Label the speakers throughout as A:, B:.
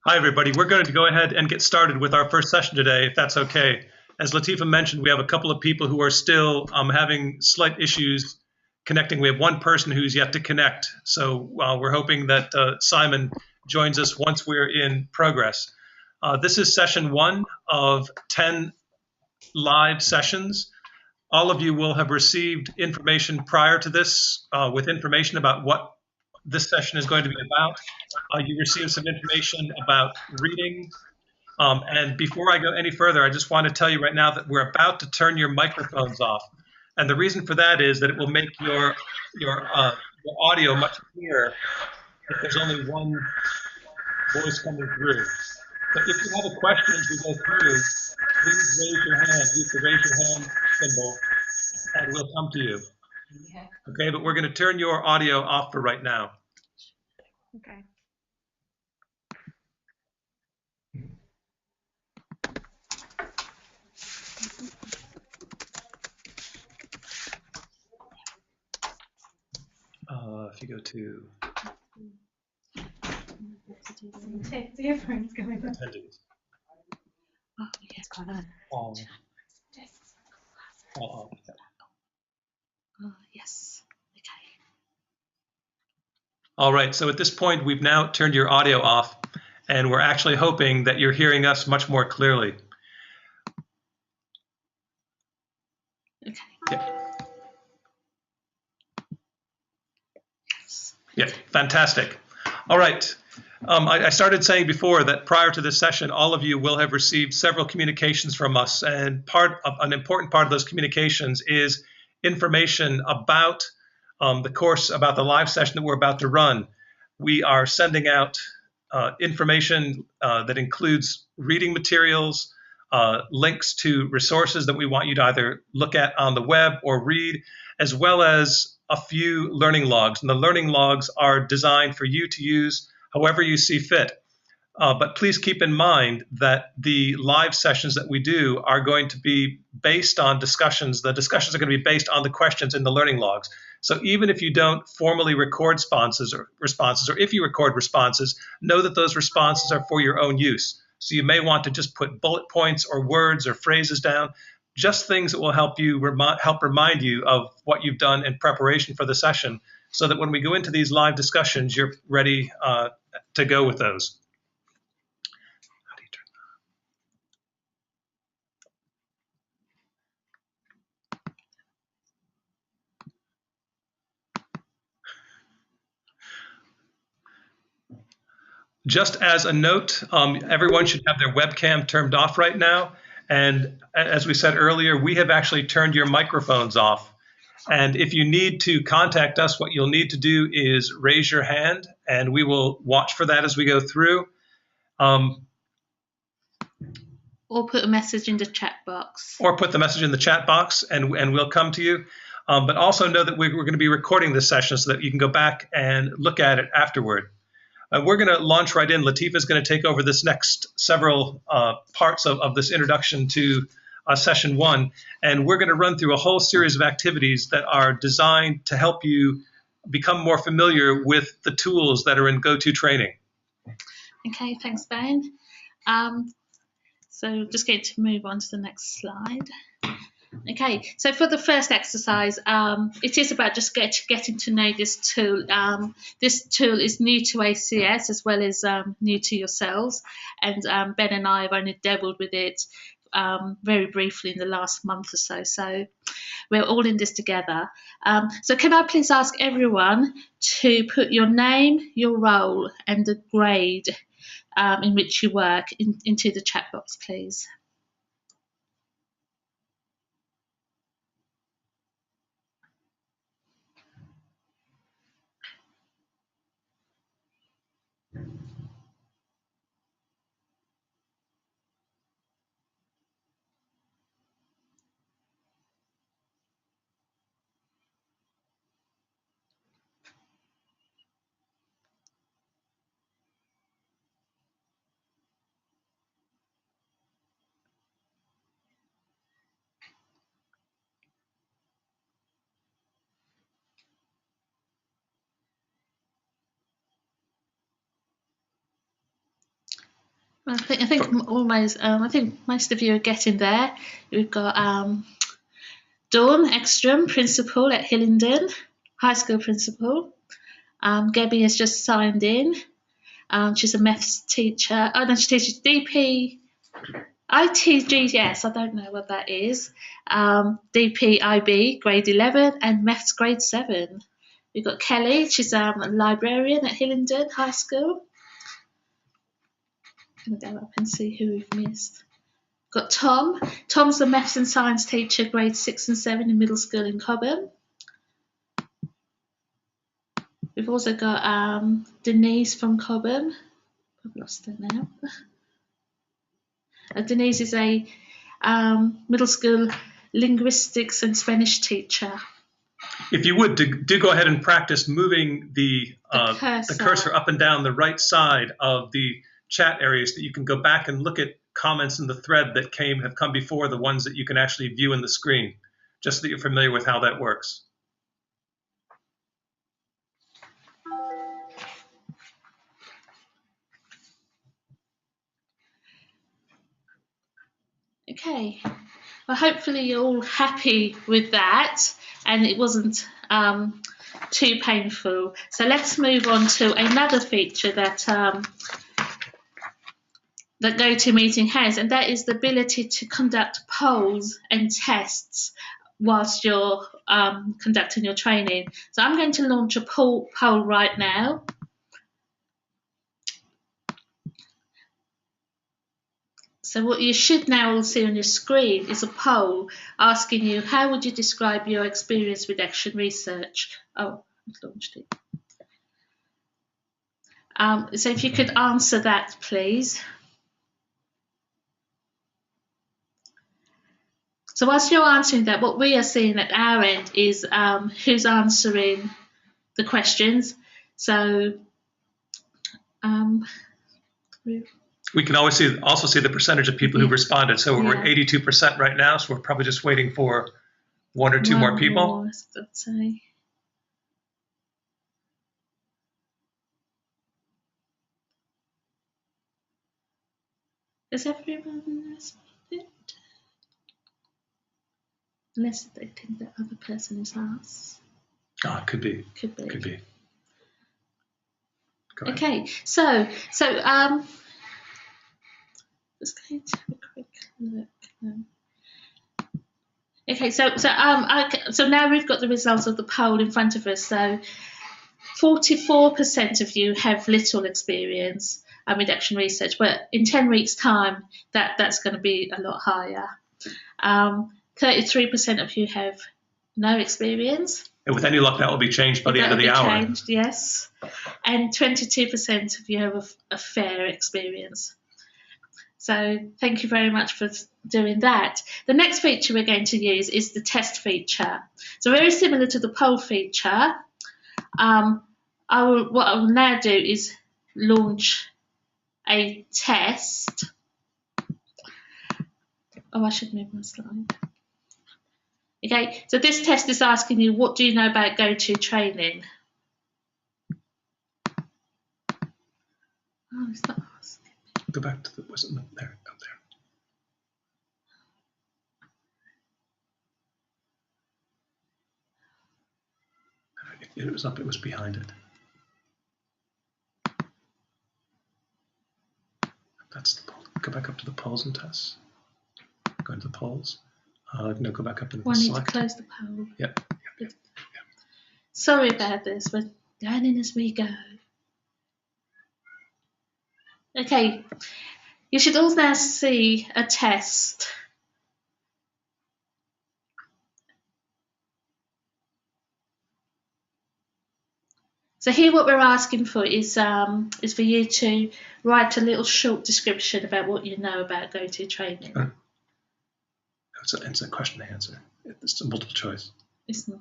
A: Hi, everybody. We're going to go ahead and get started with our first session today, if that's okay. As Latifa mentioned, we have a couple of people who are still having slight issues connecting. We have one person who's yet to connect. So we're hoping that Simon joins us once we're in progress. This is session 1 of 10 live sessions. All of you will have received information prior to this with information about what this session is going to be about. You received some information about reading. And before I go any further, I just want to tell you right now that we're about to turn your microphones off. And the reason for that is that it will make your audio much clearer if there's only one voice coming through. So if you have a question as we go through, please raise your hand. Use the raise your hand symbol, and we'll come to you. Okay, but we're going to turn your audio off for right now.
B: Okay.
A: If you go to
B: Earphones going on.
A: attendees.
B: Oh, yes, going on.
A: Oh,
B: Yes. Okay.
A: all right, so at this point, we've now turned your audio off, and we're actually hoping that you're hearing us much more clearly.
B: Okay.
A: Yeah.
B: Yes.
A: Yeah, fantastic. All right. I started saying before that prior to this session, all of you will have received several communications from us, and an important part of those communications is information about the course, about the live session that we're about to run. We are sending out information that includes reading materials, links to resources that we want you to either look at on the web or read, as well as a few learning logs. And the learning logs are designed for you to use however you see fit. But please keep in mind that the live sessions that we do are going to be based on discussions. The discussions are going to be based on the questions in the learning logs. So even if you don't formally record responses, or if you record responses, know that those responses are for your own use. So you may want to just put bullet points or words or phrases down, just things that will help you help remind you of what you've done in preparation for the session, so that when we go into these live discussions, you're ready to go with those. How do you turn that? Just as a note, everyone should have their webcam turned off right now. And as we said earlier, we have actually turned your microphones off. And if you need to contact us, what you'll need to do is raise your hand, and we will watch for that as we go through.
B: Or put a message in the chat box.
A: Or put the message in the chat box, and we'll come to you. But also know that we're going to be recording this session so that you can go back and look at it afterward. We're going to launch right in. Latifa is going to take over this next several parts of this introduction to session 1. And we're going to run through a whole series of activities that are designed to help you become more familiar with the tools that are in GoToTraining.
B: Okay, thanks, Ben. So just going to move on to the next slide. Okay, so for the first exercise, it is about just getting to know this tool. This tool is new to ACS as well as new to yourselves, and Ben and I have only dabbled with it very briefly in the last month or so. So we're all in this together. So can I please ask everyone to put your name, your role, and the grade in which you work into the chat box, please. I think almost. I think most of you are getting there. We've got Dawn Ekstrom, principal at Hillingdon High School principal. Gabby has just signed in. She's a maths teacher. Oh no, she teaches DP, ITGS. I don't know what that is. DPIB, grade 11, and maths grade 7. We've got Kelly. She's a librarian at Hillingdon High School. I'm going to go up and see who we've missed. Got Tom. Tom's the maths and science teacher, grade 6 and 7 in middle school in Cobham. We've also got Denise from Cobham. I've lost her now. Denise is a middle school linguistics and Spanish teacher.
A: If you would, do go ahead and practice moving the cursor up and down the right side of the chat areas, that you can go back and look at comments in the thread that have come before the ones that you can actually view in the screen, just so that you're familiar with how that works.
B: Okay, well, hopefully you're all happy with that and it wasn't too painful. So let's move on to another feature that that GoToMeeting has, and that is the ability to conduct polls and tests whilst you're conducting your training. So I'm going to launch a poll right now. So what you should now all see on your screen is a poll asking you, how would you describe your experience with action research? Oh, I've launched it. So if you could answer that, please. So whilst you're answering that, what we are seeing at our end is who's answering the questions. So
A: we can always also see the percentage of people who responded. So we're at 82% right now, so we're probably just waiting for one or two more people.
B: I'd say. Is everyone responded? Unless they think that other person is us.
A: Oh, it could be.
B: Could be.
A: Could be.
B: Okay, so just going to have a quick look. Okay, so now we've got the results of the poll in front of us. So 44% of you have little experience with action research, but in 10 weeks' time, that's going to be a lot higher. 33% of you have no experience.
A: And with any luck, that will be changed by the end of the hour.
B: Changed, yes. And 22% of you have a fair experience. So thank you very much for doing that. The next feature we're going to use is the test feature. So very similar to the poll feature. What I will now do is launch a test. Oh, I should move my slide. Okay, so this test is asking you, what do you know about GoToTraining? Oh, it's not asking.
A: Go back to wasn't there, up there. It was up, it was behind it. That's the poll. Go back up to the polls and tests. Go into the polls. No, go back up and
B: select. I need to close the poll.
A: Yep.
B: Sorry about this. We're learning as we go. Okay. You should all now see a test. So here what we're asking for is for you to write a little short description about what you know about GoToTraining.
A: It's a question and answer. It's a multiple choice.
B: It's not.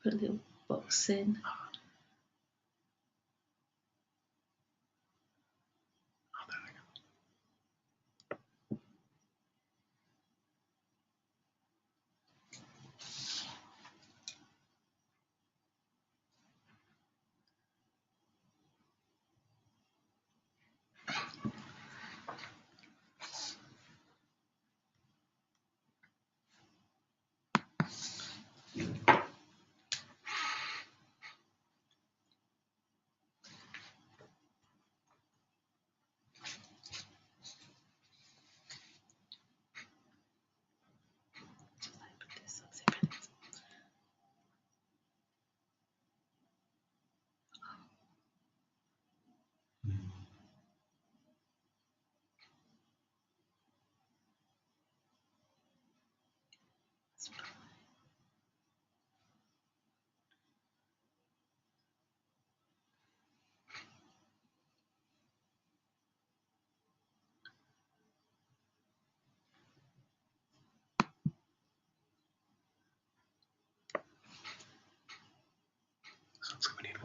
B: Put a little box in.
A: Oh, there we go.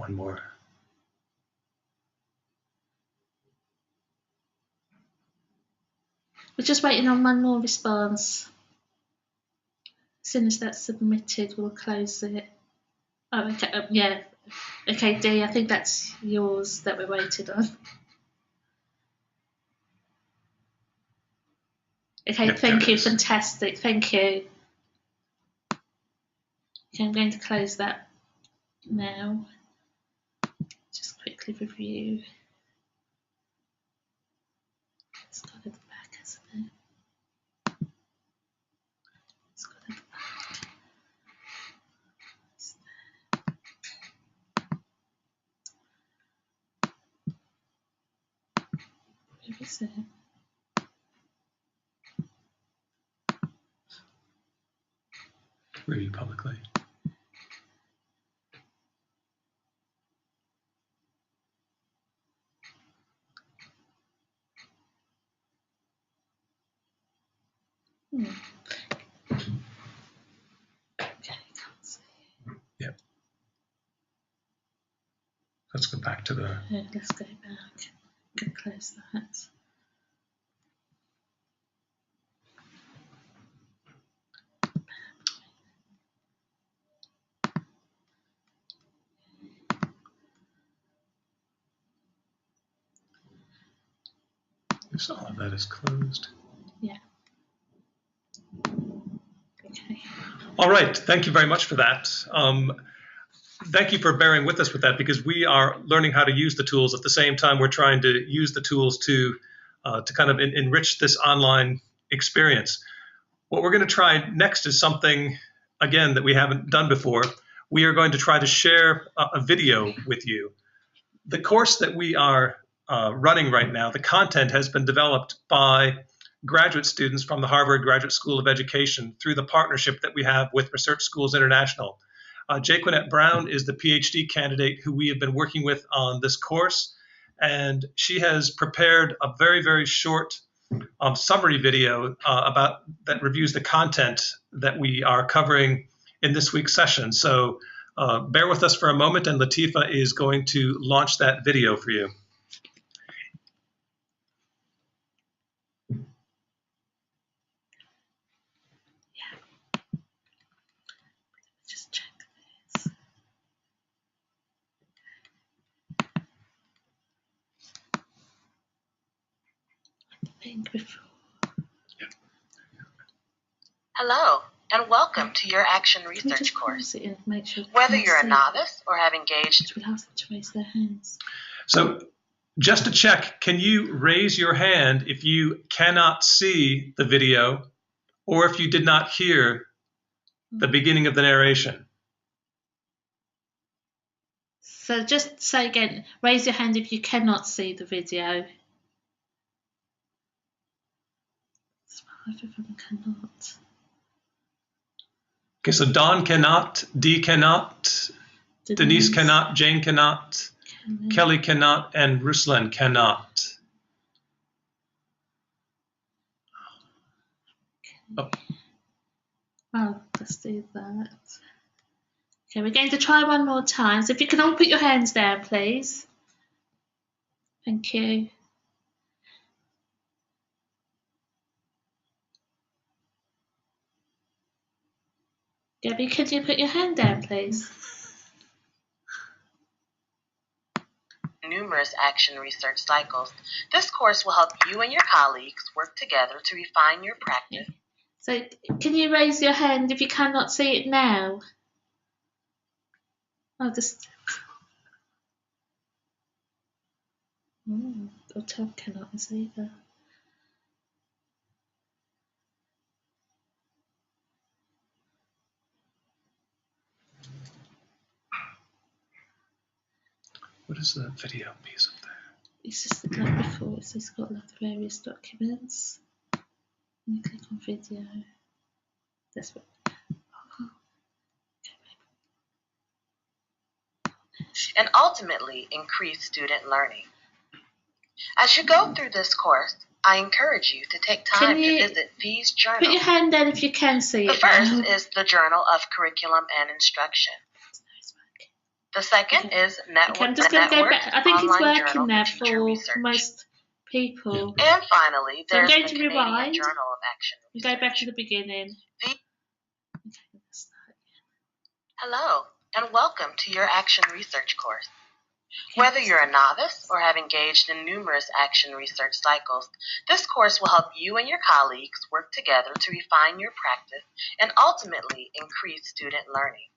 A: one more.
B: We're just waiting on one more response. As soon as that's submitted, we'll close it. Oh, okay. Yeah. Okay, Dee, I think that's yours that we're waiting on. Okay,
A: Yep,
B: thank
A: there it
B: you.
A: is.
B: Fantastic. Thank you. Okay, I'm going to close that now. Just quickly review. It's got at the back, hasn't it? It's got at the back. Where is it?
A: Review publicly.
B: Okay, can't see.
A: Yep. Let's go back to the.
B: Yeah, let's go back. Can close that.
A: Yes, all of that is closed.
B: Yeah. Okay.
A: All right. Thank you very much for that. Thank you for bearing with us with that, because we are learning how to use the tools at the same time we're trying to use the tools to kind of enrich this online experience. What we're going to try next is something, again, that we haven't done before. We are going to try to share a video with you. The course that we are running right now, the content has been developed by graduate students from the Harvard Graduate School of Education through the partnership that we have with Research Schools International. Jaquinette Brown is the PhD candidate who we have been working with on this course, and she has prepared a very, very short summary video about that reviews the content that we are covering in this week's session. So bear with us for a moment, and Latifa is going to launch that video for you.
B: Just check this. I think before.
C: Hello, and welcome to your Action
B: Can we
C: Research
B: just
C: course.
B: pause it and make sure
C: Whether
B: they
C: you're a
B: can't
C: novice or have engaged,
B: see? We'll ask them to raise their hands.
A: So just to check, can you raise your hand if you cannot see the video or if you did not hear the beginning of the narration?
B: So just say again, raise your hand if you cannot see the video. Everyone cannot.
A: Okay, so Don cannot, Dee cannot, Denise cannot, Jane cannot, Kelly cannot, and Ruslan cannot. Oh.
B: Oh, let's do that. Okay, we're going to try one more time. So if you can all put your hands down, please. Thank you. Gabby, could you put your hand down, please?
C: numerous action research cycles. This course will help you and your colleagues work together to refine your practice.
B: So can you raise your hand if you cannot see it now? Oh, just... or Tom cannot either.
A: What is the video piece up there?
B: It's just like before, so it's got like various documents. And you click on video. That's what.
C: And ultimately increase student learning. As you go through this course, I encourage you to take time to visit Fee's journal.
B: Put your hand down if you can see
C: the
B: it.
C: The first is the Journal of Curriculum and Instruction. The second
B: Okay.
C: is network.
B: Okay, I'm just going to go back. I think it's
C: online
B: working
C: journal
B: there
C: teacher
B: for
C: research.
B: most people.
C: And finally,
B: So I'm
C: there's
B: going
C: the
B: to
C: Canadian
B: rewind
C: Journal of Action
B: and
C: Research.
B: go back to the beginning.
C: Hello, and welcome to your Action Research course. Whether you're a novice or have engaged in numerous action research cycles, this course will help you and your colleagues work together to refine your practice and ultimately increase student learning.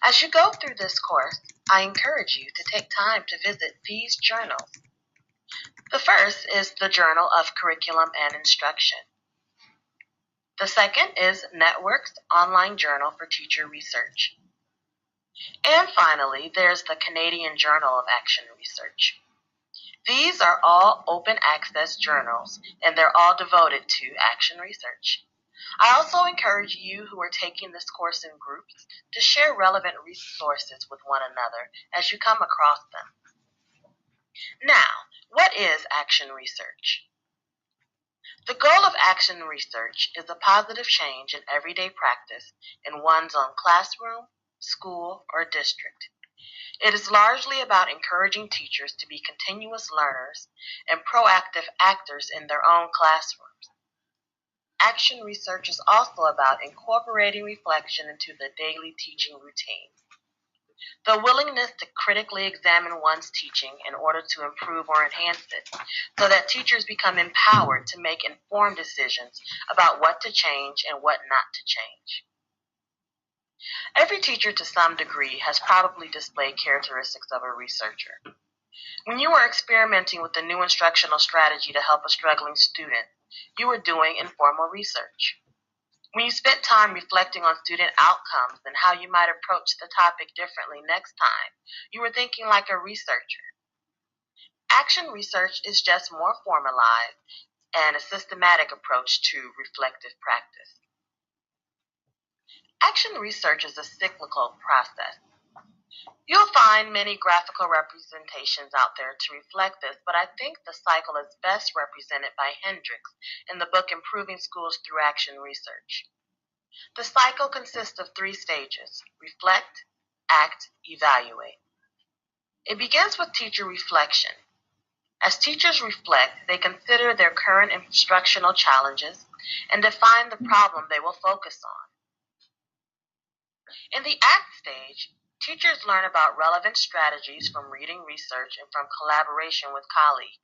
C: As you go through this course, I encourage you to take time to visit these journals. The first is the Journal of Curriculum and Instruction. The second is Network's Online Journal for Teacher Research. And finally, there's the Canadian Journal of Action Research. These are all open access journals, and they're all devoted to action research. I also encourage you who are taking this course in groups to share relevant resources with one another as you come across them. Now, what is action research? The goal of action research is a positive change in everyday practice in one's own classroom, school, or district. It is largely about encouraging teachers to be continuous learners and proactive actors in their own classrooms. Action research is also about incorporating reflection into the daily teaching routine. The willingness to critically examine one's teaching in order to improve or enhance it, so that teachers become empowered to make informed decisions about what to change and what not to change. Every teacher to some degree has probably displayed characteristics of a researcher. When you are experimenting with a new instructional strategy to help a struggling student, you are doing informal research. When you spent time reflecting on student outcomes and how you might approach the topic differently next time, you were thinking like a researcher. Action research is just more formalized and a systematic approach to reflective practice. Action research is a cyclical process. You'll find many graphical representations out there to reflect this, but I think the cycle is best represented by Hendricks in the book Improving Schools Through Action Research. The cycle consists of 3 stages: reflect, act, evaluate. It begins with teacher reflection. As teachers reflect, they consider their current instructional challenges and define the problem they will focus on. In the act stage, teachers learn about relevant strategies from reading research and from collaboration with colleagues.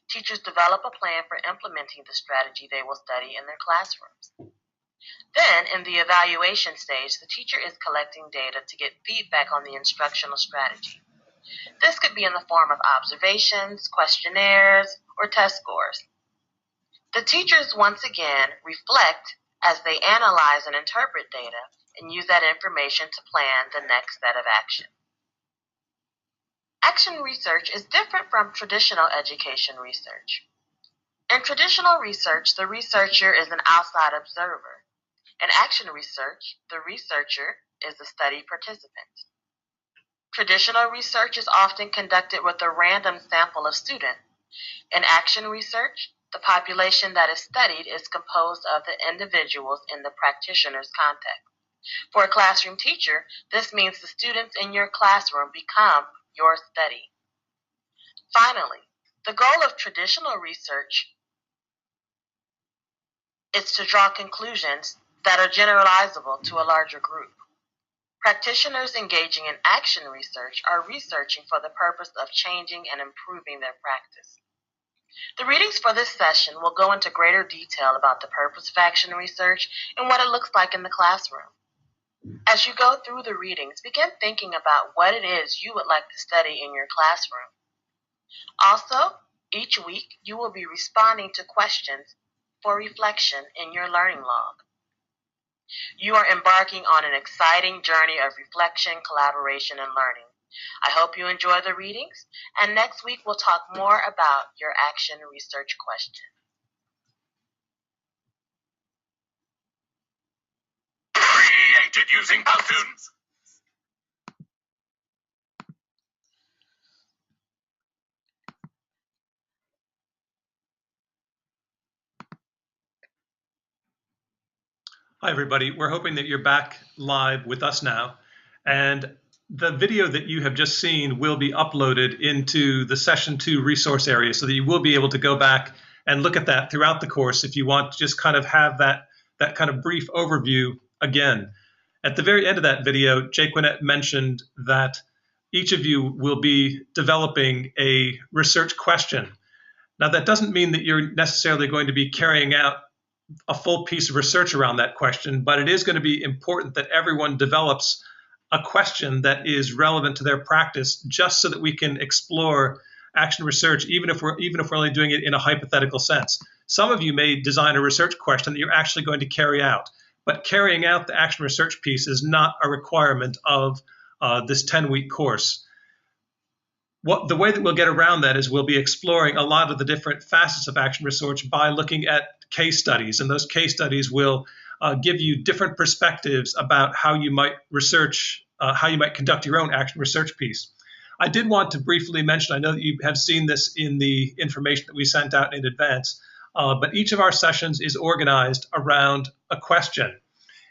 C: Teachers develop a plan for implementing the strategy they will study in their classrooms. Then, in the evaluation stage, the teacher is collecting data to get feedback on the instructional strategy. This could be in the form of observations, questionnaires, or test scores. The teachers once again reflect as they analyze and interpret data and use that information to plan the next set of action. Action research is different from traditional education research. In traditional research, the researcher is an outside observer. In action research, the researcher is a study participant. Traditional research is often conducted with a random sample of students. In action research, the population that is studied is composed of the individuals in the practitioner's context. For a classroom teacher, this means the students in your classroom become your study. Finally, the goal of traditional research is to draw conclusions that are generalizable to a larger group. Practitioners engaging in action research are researching for the purpose of changing and improving their practice. The readings for this session will go into greater detail about the purpose of action research and what it looks like in the classroom. As you go through the readings, begin thinking about what it is you would like to study in your classroom. Also, each week you will be responding to questions for reflection in your learning log. You are embarking on an exciting journey of reflection, collaboration, and learning. I hope you enjoy the readings, and next week we'll talk more about your action research question.
A: Created using Powtoon. Hi, everybody. We're hoping that you're back live with us now. And the video that you have just seen will be uploaded into the Session 2 resource area so that you will be able to go back and look at that throughout the course if you want to just kind of have that kind of brief overview again. At the very end of that video, Jaquinette mentioned that each of you will be developing a research question. Now, that doesn't mean that you're necessarily going to be carrying out a full piece of research around that question, but it is going to be important that everyone develops a question that is relevant to their practice, just so that we can explore action research, even if we're only doing it in a hypothetical sense. Some of you may design a research question that you're actually going to carry out, but carrying out the action research piece is not a requirement of this 10-week course. The way that we'll get around that is we'll be exploring a lot of the different facets of action research by looking at case studies, and those case studies will give you different perspectives about how you might research, how you might conduct your own action research piece. I did want to briefly mention, I know that you have seen this in the information that we sent out in advance, but each of our sessions is organized around a question.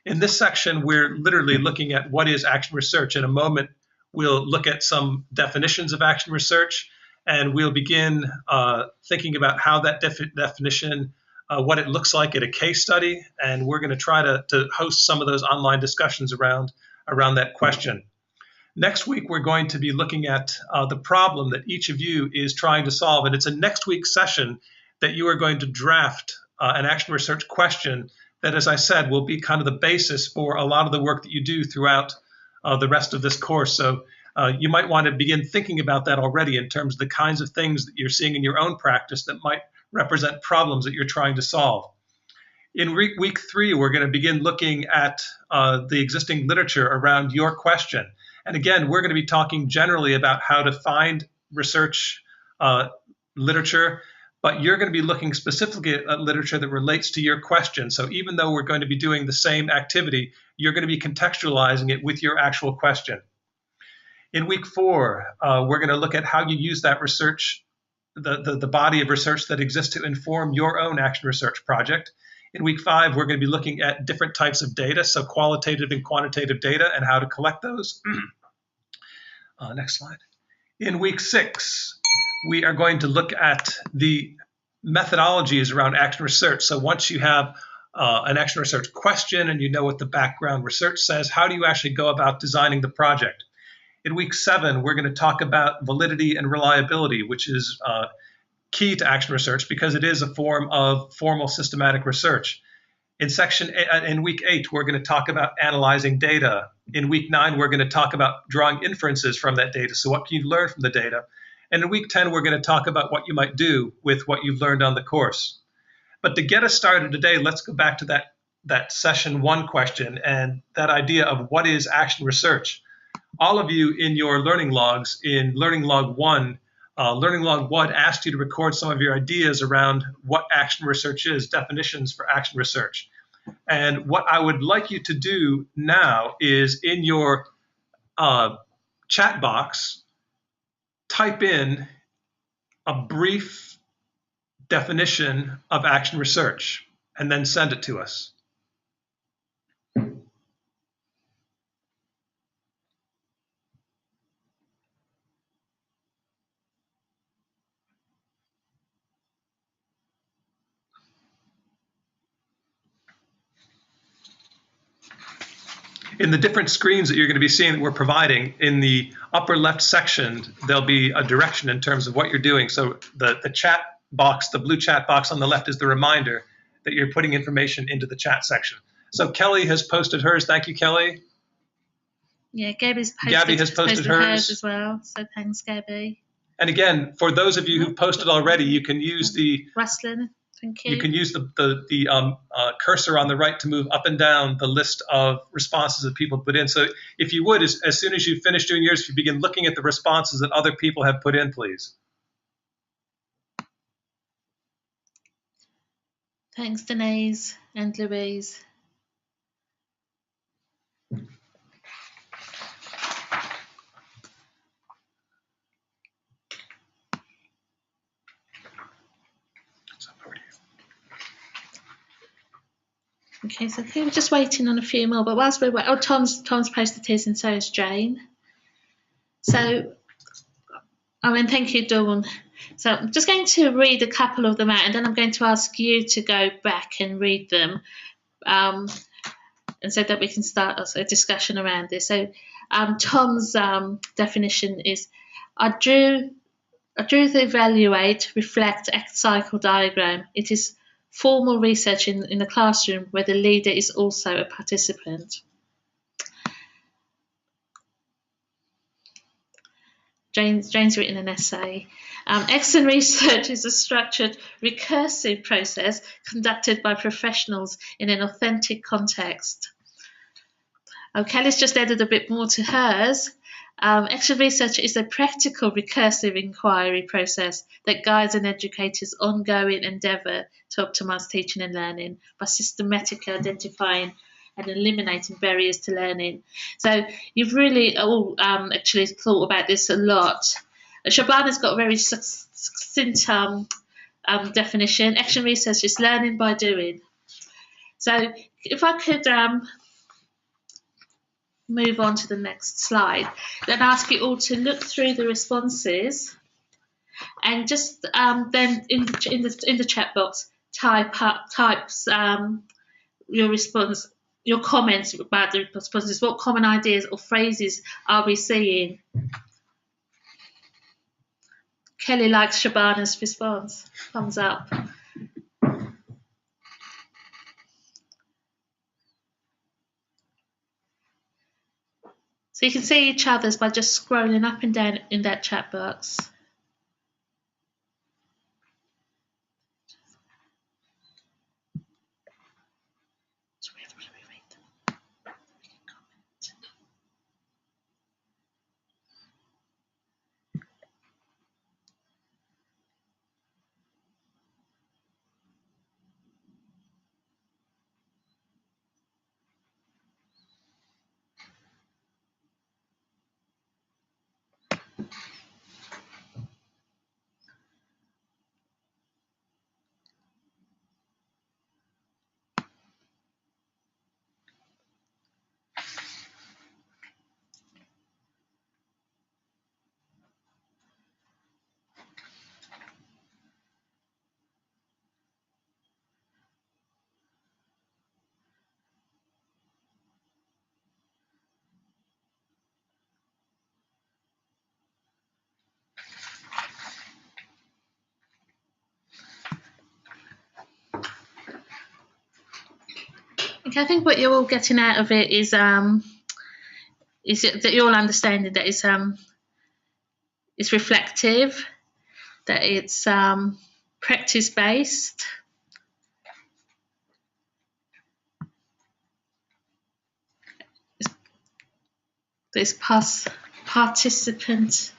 A: In this section, we're literally looking at what is action research. In a moment, we'll look at some definitions of action research, and we'll begin thinking about how that definition, what it looks like at a case study, and we're going to try to host some of those online discussions around that question. Next week, we're going to be looking at the problem that each of you is trying to solve, and it's a next week session that you are going to draft an action research question that, as I said, will be kind of the basis for a lot of the work that you do throughout the rest of this course. So you might want to begin thinking about that already in terms of the kinds of things that you're seeing in your own practice that might represent problems that you're trying to solve. In week 3, we're going to begin looking at the existing literature around your question. And again, we're going to be talking generally about how to find research literature, but you're going to be looking specifically at literature that relates to your question. So even though we're going to be doing the same activity, you're going to be contextualizing it with your actual question. In week 4, we're going to look at how you use that research, the body of research that exists to inform your own action research project. In week 5, we're going to be looking at different types of data, so qualitative and quantitative data, and how to collect those. Next slide. In week 6, we are going to look at the methodologies around action research. So once you have an action research question and you know what the background research says, how do you actually go about designing the project? In week 7, we're going to talk about validity and reliability, which is key to action research because it is a form of formal systematic research. In week 8, we're going to talk about analyzing data. In week 9, we're going to talk about drawing inferences from that data. So what can you learn from the data? And in week 10, we're going to talk about what you might do with what you've learned on the course. But to get us started today, let's go back to that session 1 question and that idea of what is action research. All of you in your learning logs, in Learning Log 1, Learning Log 1 asked you to record some of your ideas around what action research is, definitions for action research. And what I would like you to do now is in your chat box, type in a brief definition of action research and then send it to us. In the different screens that you're going to be seeing that we're providing, in the upper left section, there'll be a direction in terms of what you're doing. So the chat box, the blue chat box on the left is the reminder that you're putting information into the chat section. So Kelly has posted hers. Thank you, Kelly.
B: Yeah, Gabby has posted hers as well. So thanks, Gabby.
A: And again, for those of you who've posted already, you can use the
B: Wrestling. Thank you.
A: You can use the cursor on the right to move up and down the list of responses that people put in. So if you would, as soon as you finish doing yours, if you begin looking at the responses that other people have put in, please.
B: Thanks, Denise and Louise. Okay, so I think we're just waiting on a few more. But whilst we're waiting, Tom's posted his, and so is Jane. So, thank you, Dawn. So I'm just going to read a couple of them out, and then I'm going to ask you to go back and read them, and so that we can start a discussion around this. So Tom's definition is, I drew the evaluate, reflect, act cycle diagram. It is formal research in the classroom where the leader is also a participant. Jane's written an essay. Excellent research is a structured, recursive process conducted by professionals in an authentic context. Kelly's just added a bit more to hers. Excellent research is a practical, recursive inquiry process that guides an educator's ongoing endeavour to optimise teaching and learning by systematically identifying and eliminating barriers to learning. So you've really all actually thought about this a lot. Shabana's got a very succinct definition. Action research is learning by doing. So if I could move on to the next slide, then ask you all to look through the responses and just then in the chat box types your response. Your comments about the responses. What common ideas or phrases are we seeing? Kelly likes Shabana's response. Thumbs up. So you can see each other's by just scrolling up and down in that chat box. Okay, I think what you're all getting out of it is that you're all understanding that it's reflective, that it's practice based, it's participant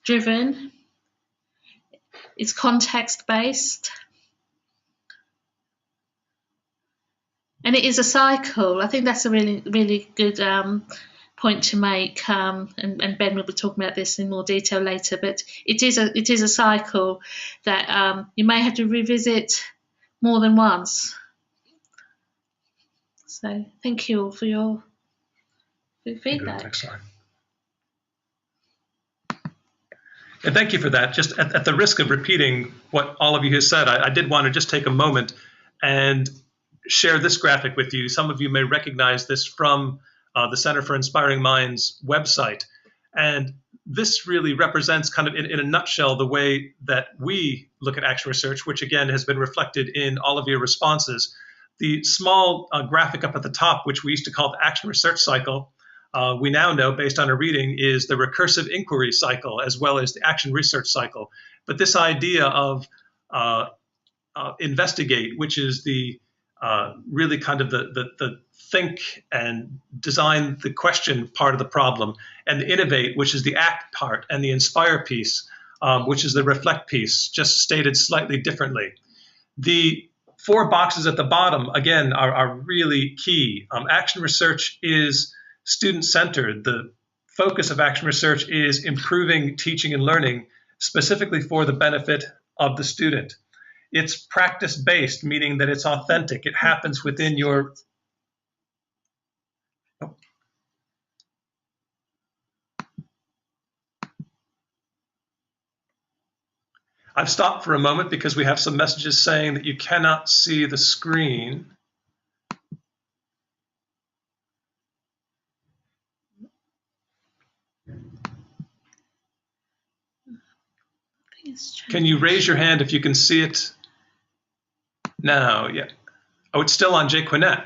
B: driven, it's context based. And it is a cycle. I think that's a really, really good point to make. And Ben will be talking about this in more detail later. But it is a cycle that you may have to revisit more than once. So thank you all for your feedback.
A: Next slide. And thank you for that. Just at the risk of repeating what all of you have said, I did want to just take a moment and share this graphic with you. Some of you may recognize this from the Center for Inspiring Minds website. And this really represents kind of in a nutshell the way that we look at action research, which again has been reflected in all of your responses. The small graphic up at the top, which we used to call the action research cycle, we now know based on a reading is the recursive inquiry cycle as well as the action research cycle. But this idea of investigate, which is the really kind of the think and design the question part of the problem, and the innovate, which is the act part, and the inspire piece, which is the reflect piece, just stated slightly differently. The 4 boxes at the bottom, again, are really key. Action research is student-centered. The focus of action research is improving teaching and learning, specifically for the benefit of the student. It's practice-based, meaning that it's authentic. It happens within your... I've stopped for a moment because we have some messages saying that you cannot see the screen. Can you raise your hand if you can see it now? Yeah. Oh, it's still on Jquinette.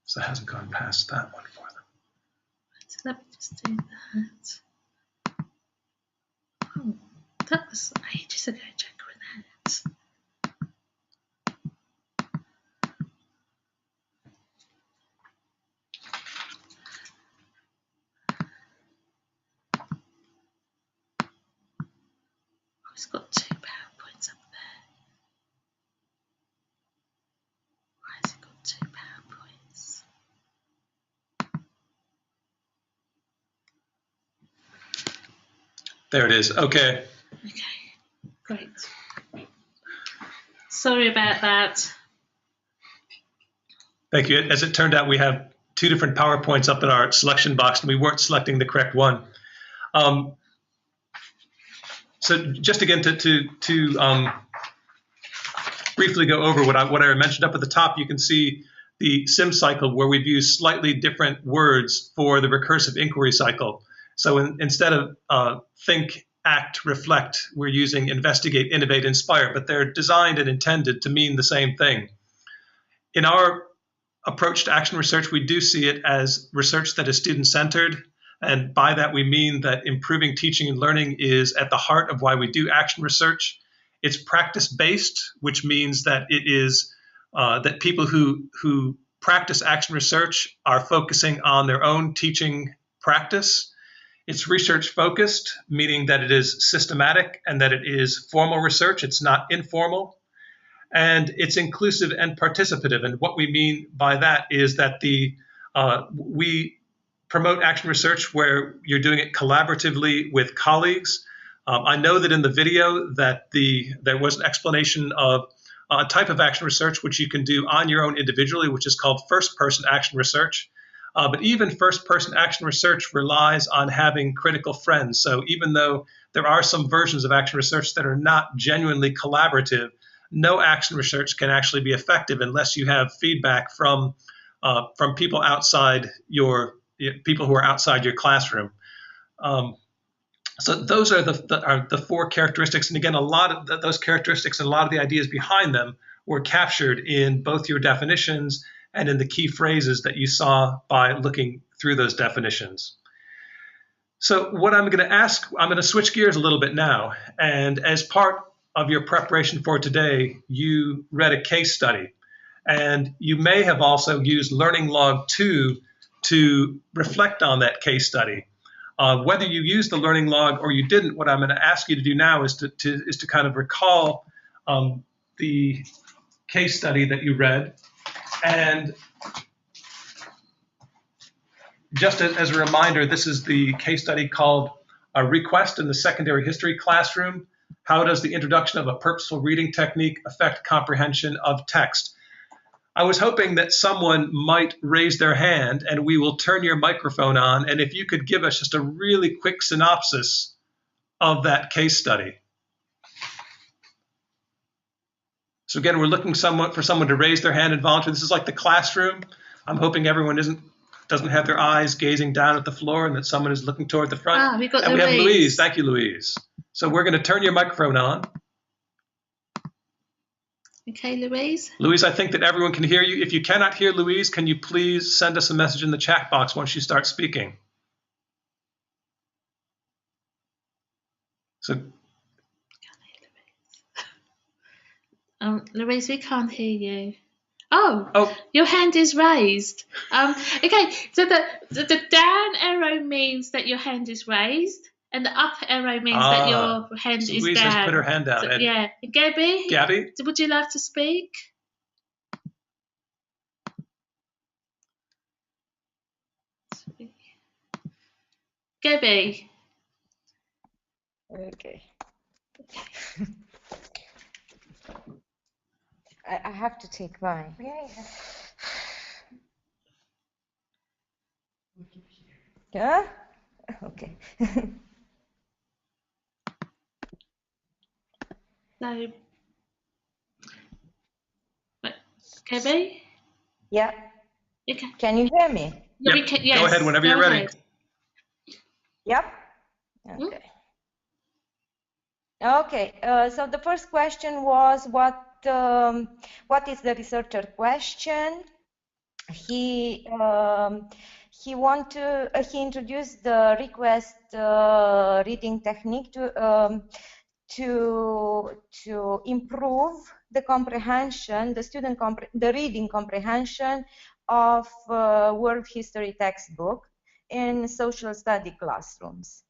A: So it hasn't gone past that one for them.
B: Let me just do that. Oh, that was ages ago, Jquinette. Oh, it's got 2 PowerPoints up there. Why has it got 2 PowerPoints?
A: There it is. Okay.
B: Okay, great. Sorry about that.
A: Thank you. As it turned out, we have 2 different PowerPoints up in our selection box, and we weren't selecting the correct one. So just again to briefly go over what I mentioned up at the top, you can see the CIM cycle where we've used slightly different words for the recursive inquiry cycle. So instead of think, act, reflect, we're using investigate, innovate, inspire, but they're designed and intended to mean the same thing. In our approach to action research, we do see it as research that is student-centered. And by that, we mean that improving teaching and learning is at the heart of why we do action research. It's practice-based, which means that it is that people who practice action research are focusing on their own teaching practice. It's research-focused, meaning that it is systematic and that it is formal research. It's not informal. And it's inclusive and participative. And what we mean by that is that we promote action research where you're doing it collaboratively with colleagues. I know that in the video that there was an explanation of a type of action research which you can do on your own individually, which is called first-person action research. But even first-person action research relies on having critical friends. So even though there are some versions of action research that are not genuinely collaborative, no action research can actually be effective unless you have feedback from people outside people who are outside your classroom. So those are the 4 characteristics, and again, a lot of those characteristics and a lot of the ideas behind them were captured in both your definitions and in the key phrases that you saw by looking through those definitions. So what I'm going to ask, I'm going to switch gears a little bit now, and as part of your preparation for today, you read a case study, and you may have also used Learning Log 2 to reflect on that case study. Whether you used the Learning Log or you didn't, what I'm going to ask you to do now is to kind of recall the case study that you read, and just as a reminder, this is the case study called A Request in the Secondary History Classroom. How does the introduction of a purposeful reading technique affect comprehension of text? I was hoping that someone might raise their hand and we will turn your microphone on, and if you could give us just a really quick synopsis of that case study. So again, we're looking for someone to raise their hand and volunteer. This is like the classroom. I'm hoping everyone doesn't have their eyes gazing down at the floor and that someone is looking toward the front.
B: We got
A: and
B: Louise.
A: We have Louise. Thank you, Louise. So we're going to turn your microphone on.
B: Okay, Louise.
A: Louise, I think that everyone can hear you. If you cannot hear Louise, can you please send us a message in the chat box once you start speaking? So,
B: Louise, we can't hear you. Oh, your hand is raised. Okay, so the down arrow means that your hand is raised, and the up arrow means that your hand is
A: Louise
B: down.
A: has put her hand down.
B: So, yeah, Gabby, would you like to speak? Gabby.
D: Okay. I have to take mine. Yeah. Yeah? Okay.
B: So, Gabby?
D: Yeah.
B: Okay.
D: Can you hear me?
B: Yeah,
A: Yep.
B: yes,
A: Go ahead whenever you're ready.
D: Yep. Okay. Okay. So the first question was what is the researcher question? He introduced the request reading technique to improve the comprehension, the reading comprehension of world history textbook in social study classrooms.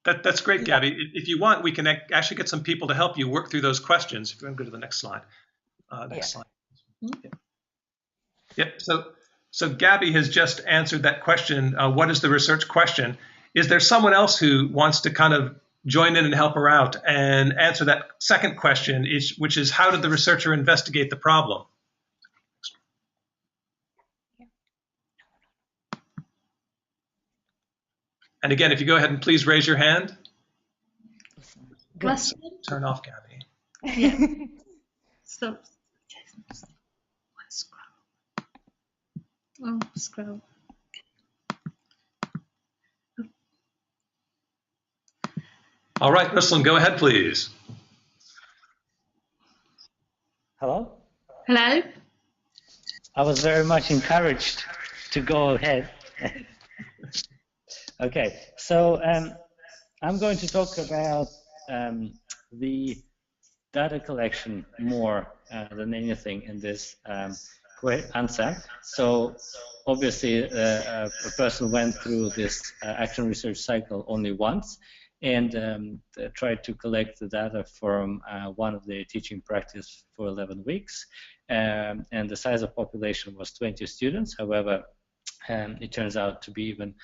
A: That's great, Gabby. If you want, we can actually get some people to help you work through those questions. If you want to go to the next slide. Next slide. Yep. So Gabby has just answered that question. What is the research question? Is there someone else who wants to kind of join in and help her out and answer that second question, which is how did the researcher investigate the problem? And again, if you go ahead and please raise your hand. Good. So turn off Gabby.
B: Yeah. So, scroll.
A: All right, Ruslan, go ahead, please.
E: Hello?
B: Hello?
E: I was very much encouraged to go ahead. Okay, so I'm going to talk about the data collection more than anything in this answer. So obviously a person went through this action research cycle only once and tried to collect the data from one of their teaching practice for 11 weeks. And the size of population was 20 students. However, it turns out to be even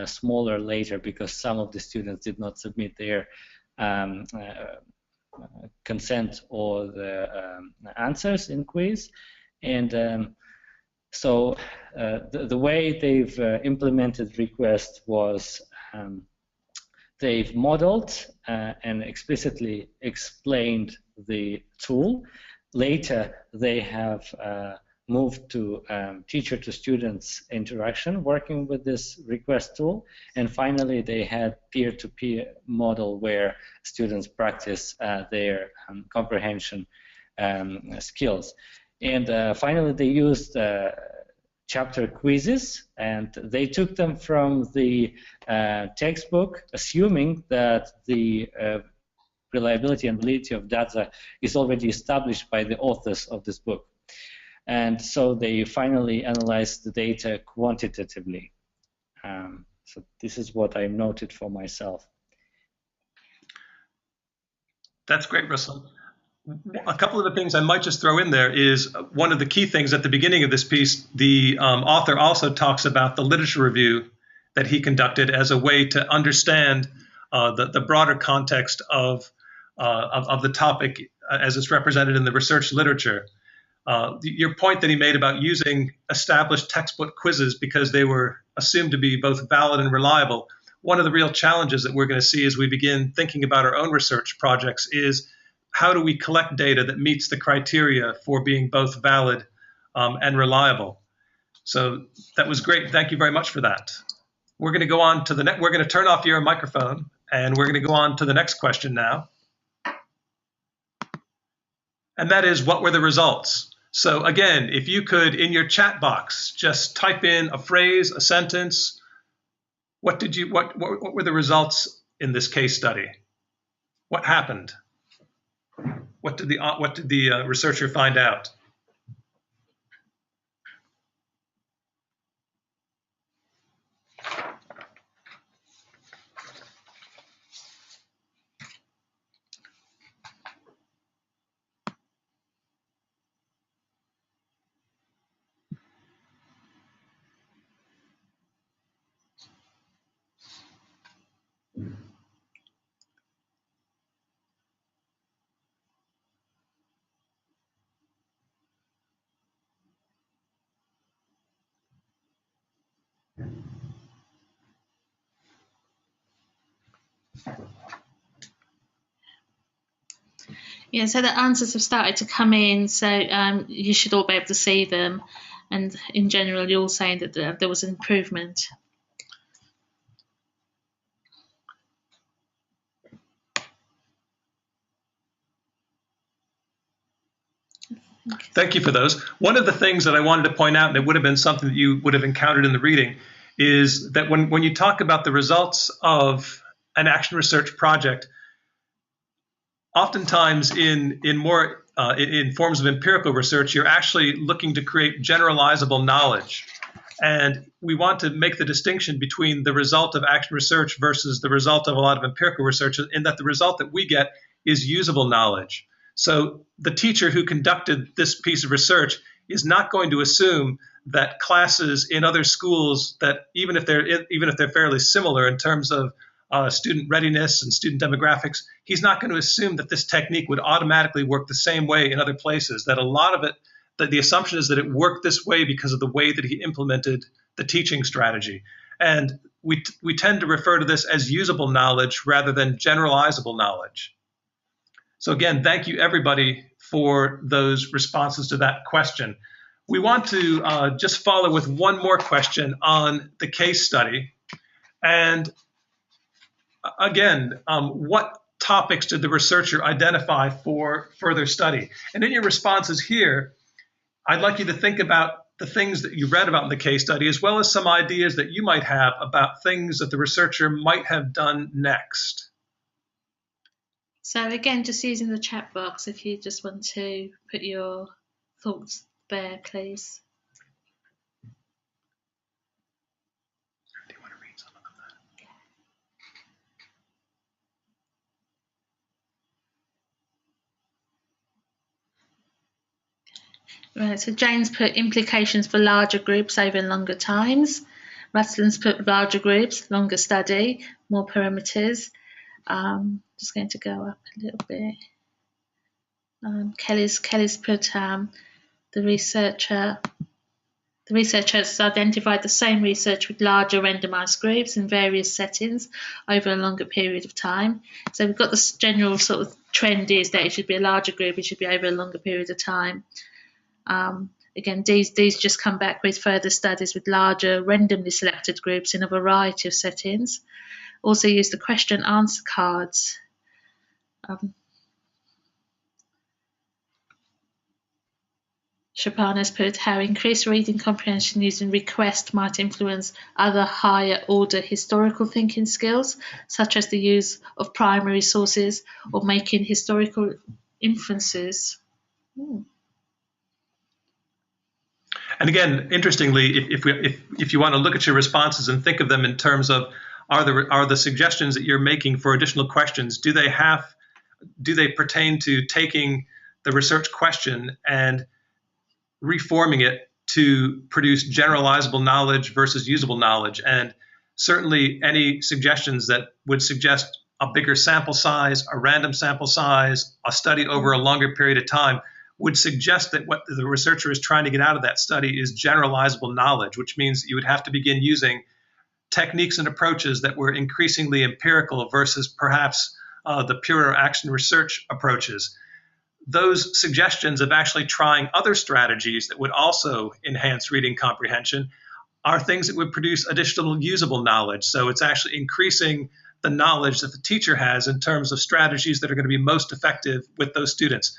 E: smaller later because some of the students did not submit their consent or the answers in quiz. And so the way they've implemented request was they've modeled and explicitly explained the tool. Later, they have moved to teacher to students interaction working with this request tool. And finally, they had peer-to-peer model where students practice their comprehension skills. And finally, they used chapter quizzes, and they took them from the textbook, assuming that the reliability and validity of data is already established by the authors of this book. And so they finally analyzed the data quantitatively. So this is what I noted for myself.
A: That's great, Ruslan. A couple of the things I might just throw in there is one of the key things at the beginning of this piece, the author also talks about the literature review that he conducted as a way to understand the broader context of the topic as it's represented in the research literature. Your point that he made about using established textbook quizzes because they were assumed to be both valid and reliable, one of the real challenges that we're going to see as we begin thinking about our own research projects is how do we collect data that meets the criteria for being both valid and reliable? So that was great. Thank you very much for that. We're going to go on to the next. We're going to turn off your microphone, and we're going to go on to the next question now. And that is, what were the results? So again, if you could, in your chat box, just type in a phrase, a sentence. What were the results in this case study? What happened? What did the researcher find out?
B: Yeah, so the answers have started to come in, so you should all be able to see them. And in general, you're all saying that there was an improvement.
A: Thank you for those. One of the things that I wanted to point out, and it would have been something that you would have encountered in the reading, is that when you talk about the results of an action research project, oftentimes in forms of empirical research, you're actually looking to create generalizable knowledge. And we want to make the distinction between the result of action research versus the result of a lot of empirical research, in that the result that we get is usable knowledge. So the teacher who conducted this piece of research is not going to assume that classes in other schools, that even if they're fairly similar in terms of student readiness and student demographics, he's not going to assume that this technique would automatically work the same way in other places. That a lot of it, that the assumption is that it worked this way because of the way that he implemented the teaching strategy. And we tend to refer to this as usable knowledge rather than generalizable knowledge. So again, thank you everybody for those responses to that question. We want to just follow with one more question on the case study. And again, what topics did the researcher identify for further study? And in your responses here, I'd like you to think about the things that you read about in the case study, as well as some ideas that you might have about things that the researcher might have done next.
B: So again, just using the chat box, if you just want to put your thoughts there, please.
A: Do you want to read some of
B: that? Right, so Jane's put implications for larger groups over longer times. Rustin's put larger groups, longer study, more parameters. Just going to go up a little bit. Kelly's put the researcher has identified the same research with larger randomized groups in various settings over a longer period of time. So we've got this general sort of trend is that it should be a larger group, it should be over a longer period of time. Again, these just come back with further studies with larger randomly selected groups in a variety of settings. Also use the question answer cards. Shapana's put how increased reading comprehension using request might influence other higher order historical thinking skills, such as the use of primary sources or making historical inferences.
A: And again, interestingly, if you want to look at your responses and think of them in terms of are the suggestions that you're making for additional questions, do they pertain to taking the research question and reforming it to produce generalizable knowledge versus usable knowledge? And certainly any suggestions that would suggest a bigger sample size, a random sample size, a study over a longer period of time would suggest that what the researcher is trying to get out of that study is generalizable knowledge, which means you would have to begin using techniques and approaches that were increasingly empirical versus perhaps the pure action research approaches. Those suggestions of actually trying other strategies that would also enhance reading comprehension are things that would produce additional usable knowledge. So it's actually increasing the knowledge that the teacher has in terms of strategies that are going to be most effective with those students.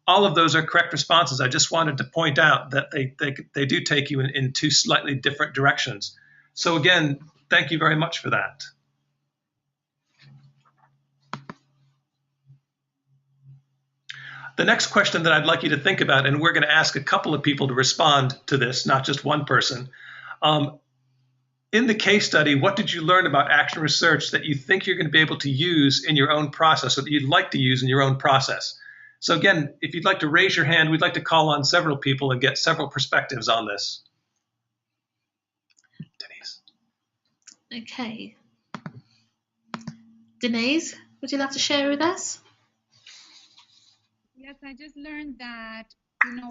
A: All of those are correct responses. I just wanted to point out that they do take you in two slightly different directions. So again, thank you very much for that. The next question that I'd like you to think about, and we're going to ask a couple of people to respond to this, not just one person. In the case study, what did you learn about action research that you think you're going to be able to use in your own process, or that you'd like to use in your own process? So again, if you'd like to raise your hand, we'd like to call on several people and get several perspectives on this. Denise.
B: Okay. Denise, would you like to share with us?
F: Yes, I just learned that,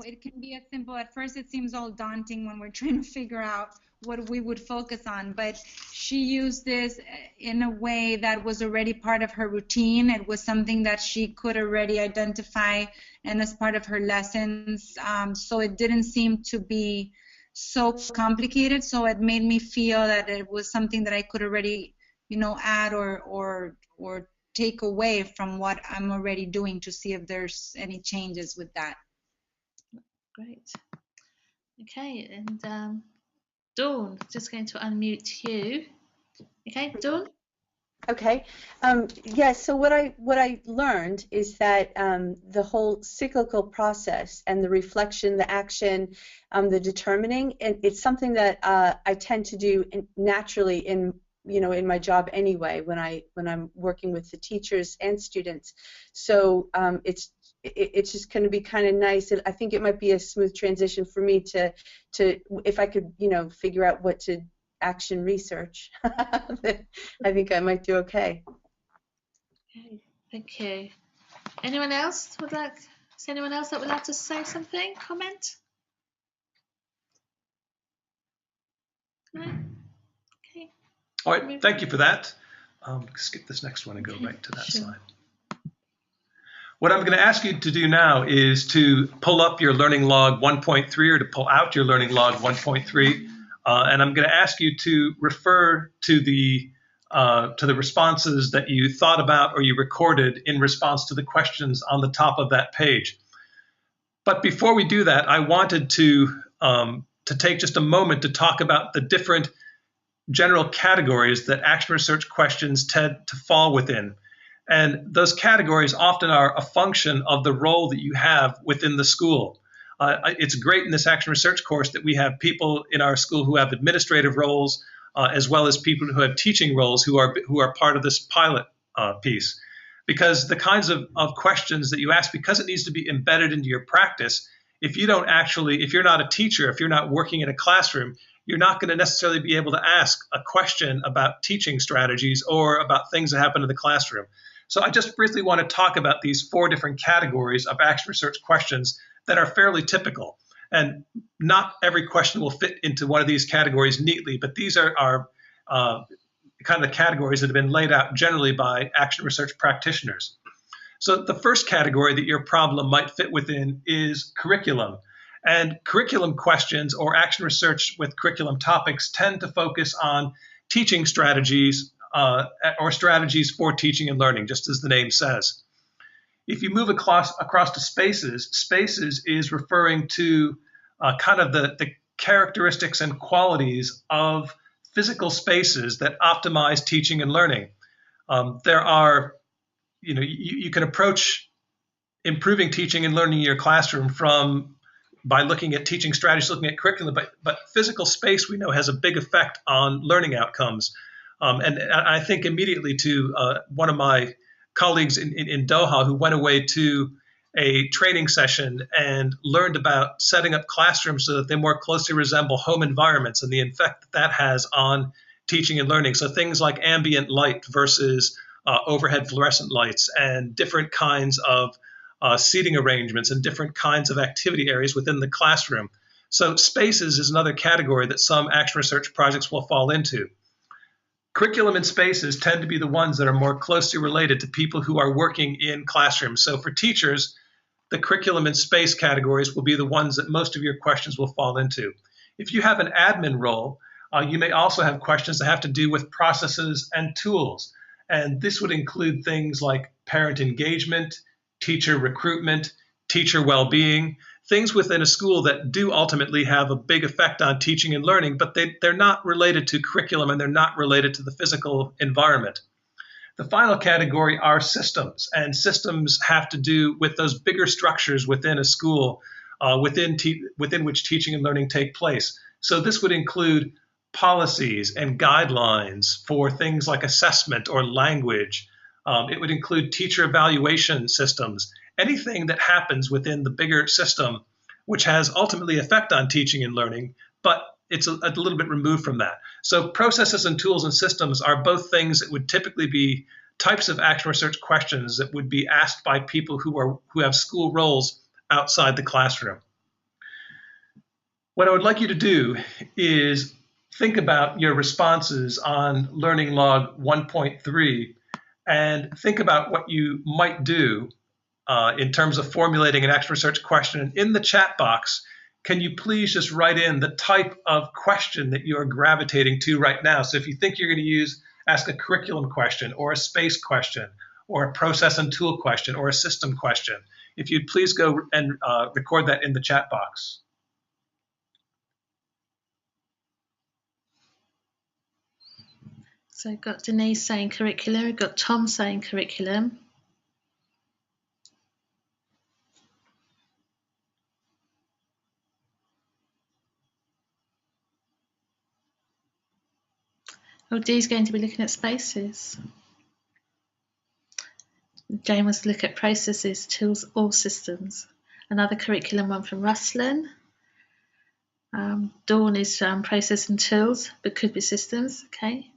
F: it can be as simple. At first, it seems all daunting when we're trying to figure out we would focus on, but she used this in a way that was already part of her routine. It was something that she could already identify and as part of her lessons. So it didn't seem to be so complicated. So it made me feel that it was something that I could already, add or take away from what I'm already doing to see if there's any changes with that.
B: Great. Okay, and Dawn, just going to unmute you. Okay, Dawn?
G: Okay. Yes. So what I learned is that the whole cyclical process and the reflection, the action, the determining, it's something that I tend to do naturally in my job anyway when I'm working with the teachers and students. So it's just going to be kind of nice. I think it might be a smooth transition for me to if I could figure out what to action research. I think I might do okay.
B: Okay, thank you. Anyone else would like? Is anyone else that would like to say something? Comment? No. Okay.
A: All right. Thank you for that. Skip this next one and go right to that slide. What I'm going to ask you to do now is to pull up your learning log 1.3 or to pull out your learning log 1.3. And I'm going to ask you to refer to the responses that you thought about or you recorded in response to the questions on the top of that page. But before we do that, I wanted to take just a moment to talk about the different general categories that action research questions tend to fall within. And those categories often are a function of the role that you have within the school. It's great in this action research course that we have people in our school who have administrative roles, as well as people who have teaching roles who are part of this pilot piece. Because the kinds of questions that you ask, because it needs to be embedded into your practice, if you're not a teacher, if you're not working in a classroom, you're not going to necessarily be able to ask a question about teaching strategies or about things that happen in the classroom. So I just briefly want to talk about these 4 different categories of action research questions that are fairly typical. And not every question will fit into one of these categories neatly, but these are kind of the categories that have been laid out generally by action research practitioners. So the first category that your problem might fit within is curriculum. And curriculum questions or action research with curriculum topics tend to focus on teaching strategies or strategies for teaching and learning, just as the name says. If you move across to spaces, spaces is referring to kind of the characteristics and qualities of physical spaces that optimize teaching and learning. There are, you can approach improving teaching and learning in your classroom by looking at teaching strategies, looking at curriculum, but physical space we know has a big effect on learning outcomes. And I think immediately to one of my colleagues in Doha who went away to a training session and learned about setting up classrooms so that they more closely resemble home environments and the effect that has on teaching and learning. So things like ambient light versus overhead fluorescent lights and different kinds of seating arrangements and different kinds of activity areas within the classroom. So spaces is another category that some action research projects will fall into. Curriculum and spaces tend to be the ones that are more closely related to people who are working in classrooms. So for teachers, the curriculum and space categories will be the ones that most of your questions will fall into. If you have an admin role, you may also have questions that have to do with processes and tools. And this would include things like parent engagement, teacher recruitment, teacher well-being, things within a school that do ultimately have a big effect on teaching and learning, but they're not related to curriculum and they're not related to the physical environment. The final category are systems, and systems have to do with those bigger structures within a school within which teaching and learning take place. So this would include policies and guidelines for things like assessment or language. It would include teacher evaluation systems, anything that happens within the bigger system, which has ultimately effect on teaching and learning, but it's a little bit removed from that. So processes and tools and systems are both things that would typically be types of action research questions that would be asked by people who have school roles outside the classroom. What I would like you to do is think about your responses on Learning Log 1.3 and think about what you might do in terms of formulating an action research question. In the chat box, can you please just write in the type of question that you're gravitating to right now? So if you think you're going to ask a curriculum question or a space question or a process and tool question or a system question, if you'd please go and record that in the chat box.
B: So I've got Denise saying curriculum, I've got Tom saying curriculum. Oh, Dee's going to be looking at spaces. Jane wants to look at processes, tools, or systems. Another curriculum one from Ruslan. Dawn is process and tools, but could be systems. Okay.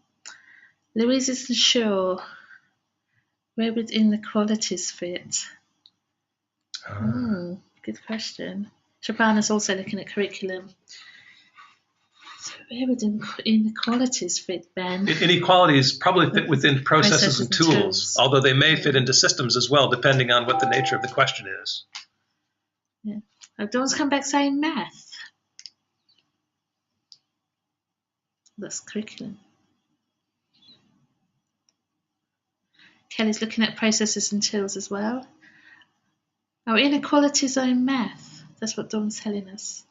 B: Louise isn't sure. Where would inequalities fit? Good question. Shabana's also looking at curriculum. So where would inequalities fit, Ben?
A: Inequalities probably fit within processes and tools, although they may fit into systems as well, depending on what the nature of the question is.
B: Yeah. Oh, Dawn's come back saying math. That's curriculum. Kelly's looking at processes and tools as well. Oh, inequalities are in math. That's what Dawn's telling us.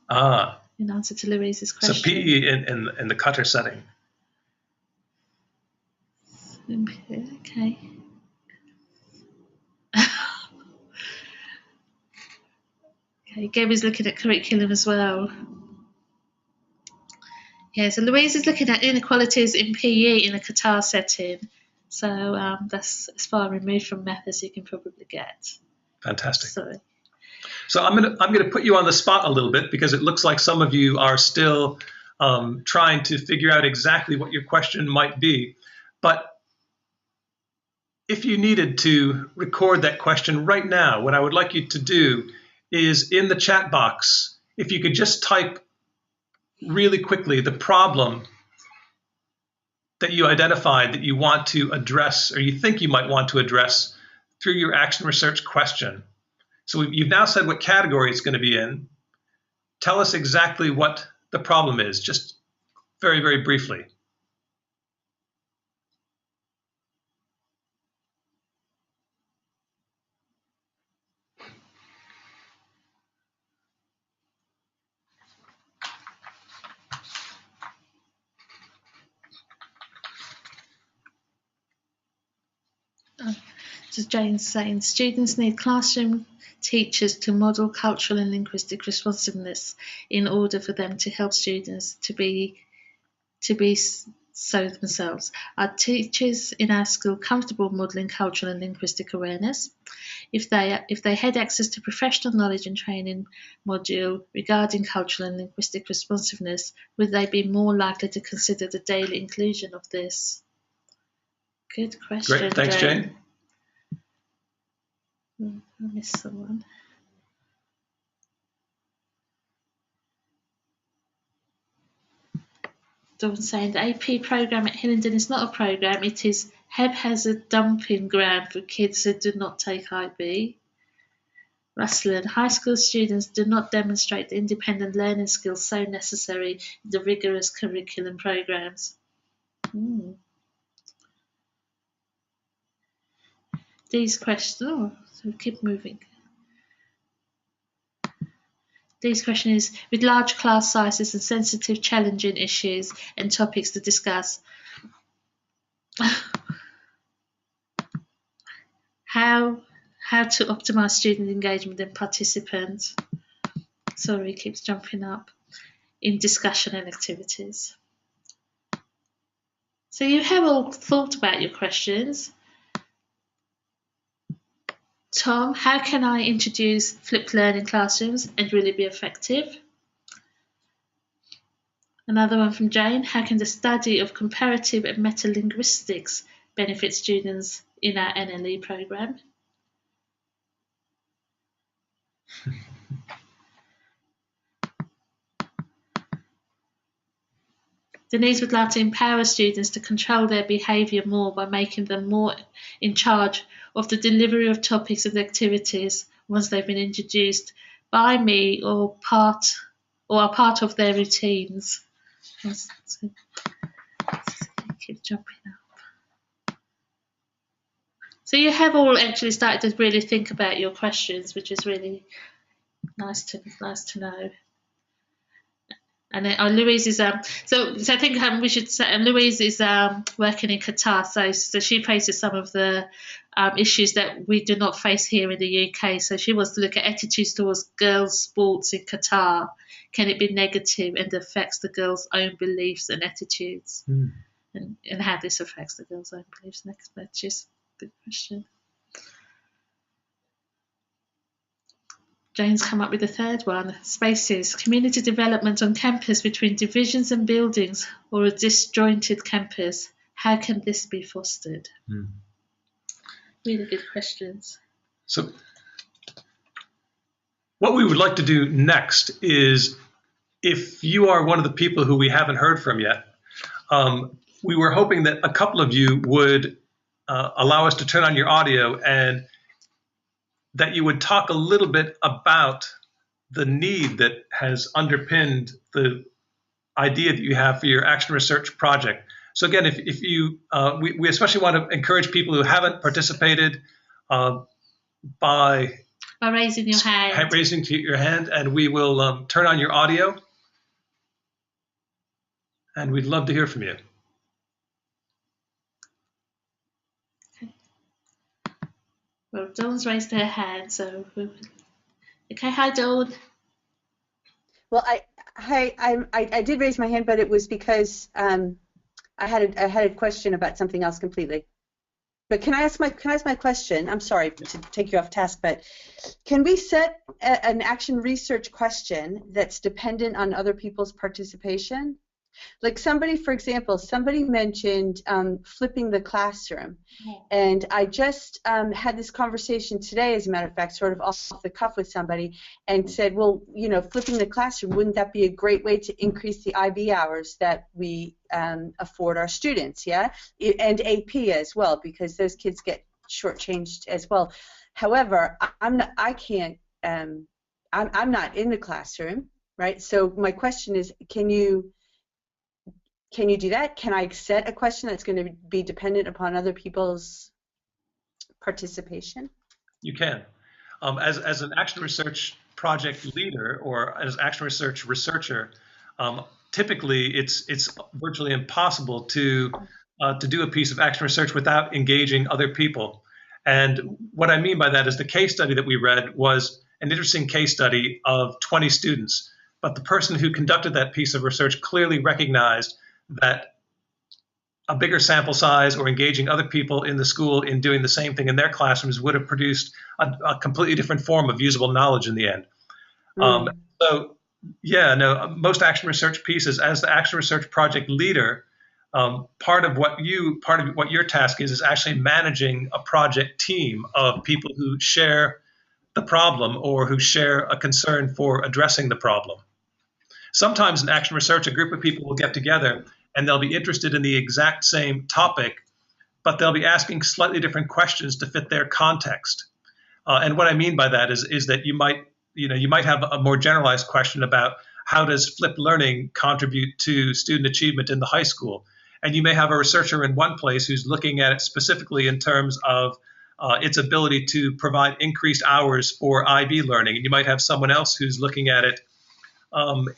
B: In answer to Louise's question.
A: So PE in the Cutter setting.
B: Okay. Okay, Gaby's looking at curriculum as well. Yeah, so Louise is looking at inequalities in PE in a Qatar setting. So that's as far removed from math as you can probably get.
A: Fantastic.
B: Sorry.
A: So I'm gonna put you on the spot a little bit because it looks like some of you are still trying to figure out exactly what your question might be. But if you needed to record that question right now, what I would like you to do is in the chat box, if you could just type really quickly the problem that you identified that you want to address or you think you might want to address through your action research question. So you've now said what category it's going to be in. Tell us exactly what the problem is, just very, very briefly.
B: Just Jane's saying, students need classroom teachers to model cultural and linguistic responsiveness in order for them to help students to be so themselves. Are teachers in our school comfortable modelling cultural and linguistic awareness? If they had access to professional knowledge and training module regarding cultural and linguistic responsiveness, would they be more likely to consider the daily inclusion of this? Good question.
A: Great, thanks, Jane.
B: I missed someone. Dawn saying the AP program at Hillingdon is not a program, it is haphazard dumping ground for kids who do not take IB. Ruslan, high school students do not demonstrate the independent learning skills so necessary in the rigorous curriculum programs. These questions, so keep moving. This question is, with large class sizes and sensitive, challenging issues and topics to discuss, how to optimise student engagement and participants? Sorry, it keeps jumping up. In discussion and activities. So you have all thought about your questions. Tom, how can I introduce flipped learning classrooms and really be effective? Another one from Jane, how can the study of comparative and metalinguistics benefit students in our NLE program? Denise would like to empower students to control their behaviour more by making them more in charge of the delivery of topics and activities once they've been introduced by me or are part of their routines. Keep jumping up. So you have all actually started to really think about your questions, which is really nice to know. And then, Louise is so I think we should say Louise is working in Qatar, so she faces some of the issues that we do not face here in the UK. So she wants to look at attitudes towards girls' sports in Qatar. Can it be negative and affects the girls' own beliefs and attitudes, and how this affects the girls' own beliefs and attitudes? Good question. Jane's come up with the third one. Spaces, community development on campus between divisions and buildings or a disjointed campus. How can this be fostered? Really good questions.
A: So what we would like to do next is, if you are one of the people who we haven't heard from yet, we were hoping that a couple of you would allow us to turn on your audio and that you would talk a little bit about the need that has underpinned the idea that you have for your action research project. So again, if you, we especially want to encourage people who haven't participated by
B: raising your hand.
A: Raising your hand, and we will turn on your audio, and we'd love to hear from you.
B: Well, Dawn's raised her hand, so okay. Hi, Dawn.
G: Well, I did raise my hand, but it was because I had a question about something else completely. But can I ask my question? I'm sorry to take you off task, but can we set an action research question that's dependent on other people's participation? Like somebody, for example, somebody mentioned flipping the classroom, and I just had this conversation today, as a matter of fact, sort of off the cuff with somebody, and said, well, you know, flipping the classroom, wouldn't that be a great way to increase the IB hours that we afford our students, yeah, and AP as well, because those kids get shortchanged as well. However, I'm not in the classroom, right? So my question is, can you do that? Can I set a question that's going to be dependent upon other people's participation?
A: You can. As an action research project leader or as action research researcher, typically it's virtually impossible to do a piece of action research without engaging other people. And what I mean by that is the case study that we read was an interesting case study of 20 students, but the person who conducted that piece of research clearly recognized that a bigger sample size or engaging other people in the school in doing the same thing in their classrooms would have produced a completely different form of usable knowledge in the end. So yeah, no, most action research pieces, as the action research project leader, part of what your task is actually managing a project team of people who share the problem or who share a concern for addressing the problem. Sometimes in action research, a group of people will get together and they'll be interested in the exact same topic, but they'll be asking slightly different questions to fit their context. And what I mean by that is that you might have a more generalized question about how does flipped learning contribute to student achievement in the high school? And you may have a researcher in one place who's looking at it specifically in terms of its ability to provide increased hours for IB learning. And you might have someone else who's looking at it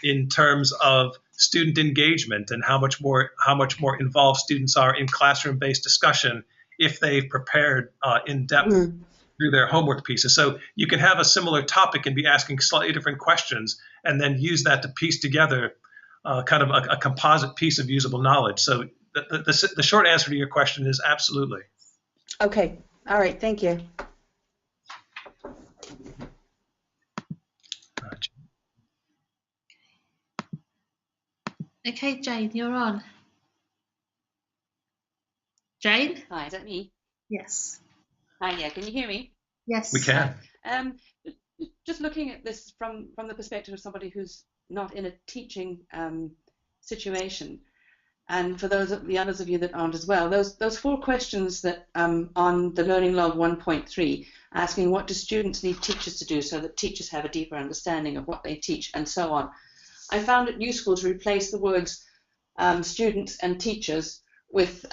A: in terms of student engagement and how much more involved students are in classroom-based discussion if they've prepared in depth through their homework pieces. So you can have a similar topic and be asking slightly different questions and then use that to piece together kind of a composite piece of usable knowledge. So the short answer to your question is absolutely.
G: Okay. All right. Thank you.
B: Okay, Jane, you're on. Jane?
H: Hi, is that me?
B: Yes.
H: Hi, yeah, can you hear me?
B: Yes.
A: We can.
H: Just looking at this from the perspective of somebody who's not in a teaching situation, And for the others of you that aren't as well, those 4 questions that on the Learning Log 1.3, asking what do students need teachers to do so that teachers have a deeper understanding of what they teach and so on. I found it useful to replace the words students and teachers with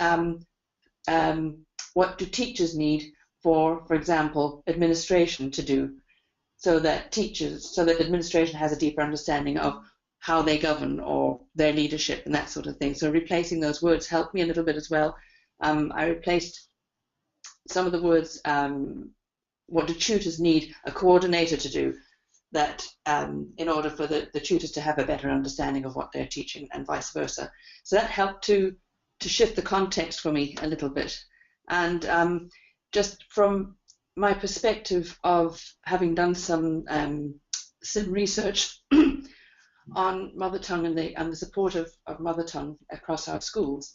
H: what do teachers need for example, administration to do, so that administration has a deeper understanding of how they govern or their leadership and that sort of thing. So replacing those words helped me a little bit as well. I replaced some of the words, what do tutors need a coordinator to do, that in order for the tutors to have a better understanding of what they're teaching and vice versa. So that helped to shift the context for me a little bit. And just from my perspective of having done some CIM research on mother tongue and the support of mother tongue across our schools,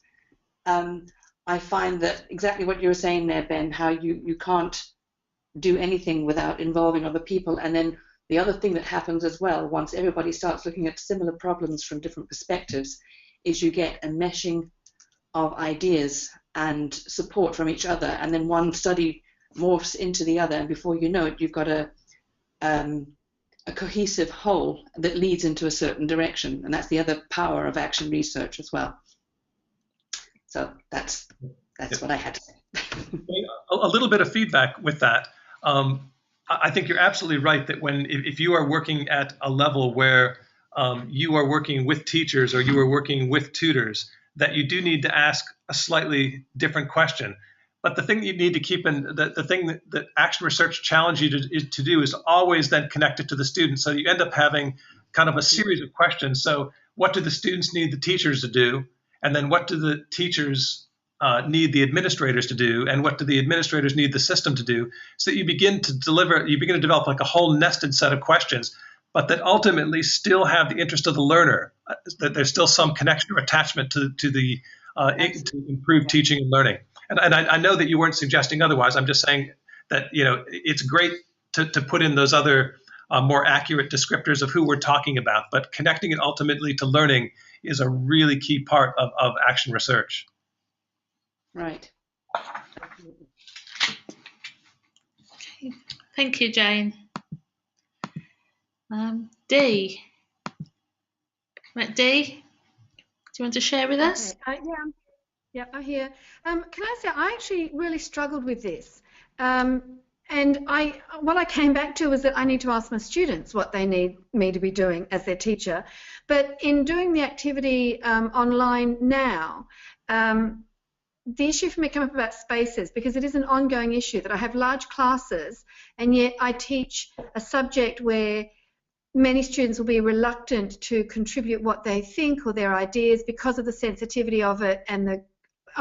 H: I find that exactly what you were saying there, Ben, how you can't do anything without involving other people. And then the other thing that happens as well, once everybody starts looking at similar problems from different perspectives, is you get a meshing of ideas and support from each other, and then one study morphs into the other, and before you know it, you've got a cohesive whole that leads into a certain direction, and that's the other power of action research as well. So that's what I had to say.
A: A little bit of feedback with that. I think you're absolutely right that if you are working at a level where you are working with teachers or you are working with tutors, that you do need to ask a slightly different question. But the thing that you need to keep in, the thing that action research challenges you to do is always then connect it to the students. So you end up having kind of a series of questions. So what do the students need the teachers to do? And then what do the teachers need the administrators to do? And what do the administrators need the system to do? So that you begin to develop like a whole nested set of questions, but that ultimately still have the interest of the learner, that there's still some connection or attachment to improve teaching and learning. And I know that you weren't suggesting otherwise. I'm just saying that it's great to put in those other more accurate descriptors of who we're talking about, but connecting it ultimately to learning is a really key part of action research.
H: Right.
B: Okay. Thank you, Jane. Dee. Right, Dee, do you want to share with us?
I: Okay. Yeah, I hear. Can I say I actually really struggled with this, and what I came back to was that I need to ask my students what they need me to be doing as their teacher. But in doing the activity online now, the issue for me came up about spaces, because it is an ongoing issue that I have large classes, and yet I teach a subject where many students will be reluctant to contribute what they think or their ideas because of the sensitivity of it and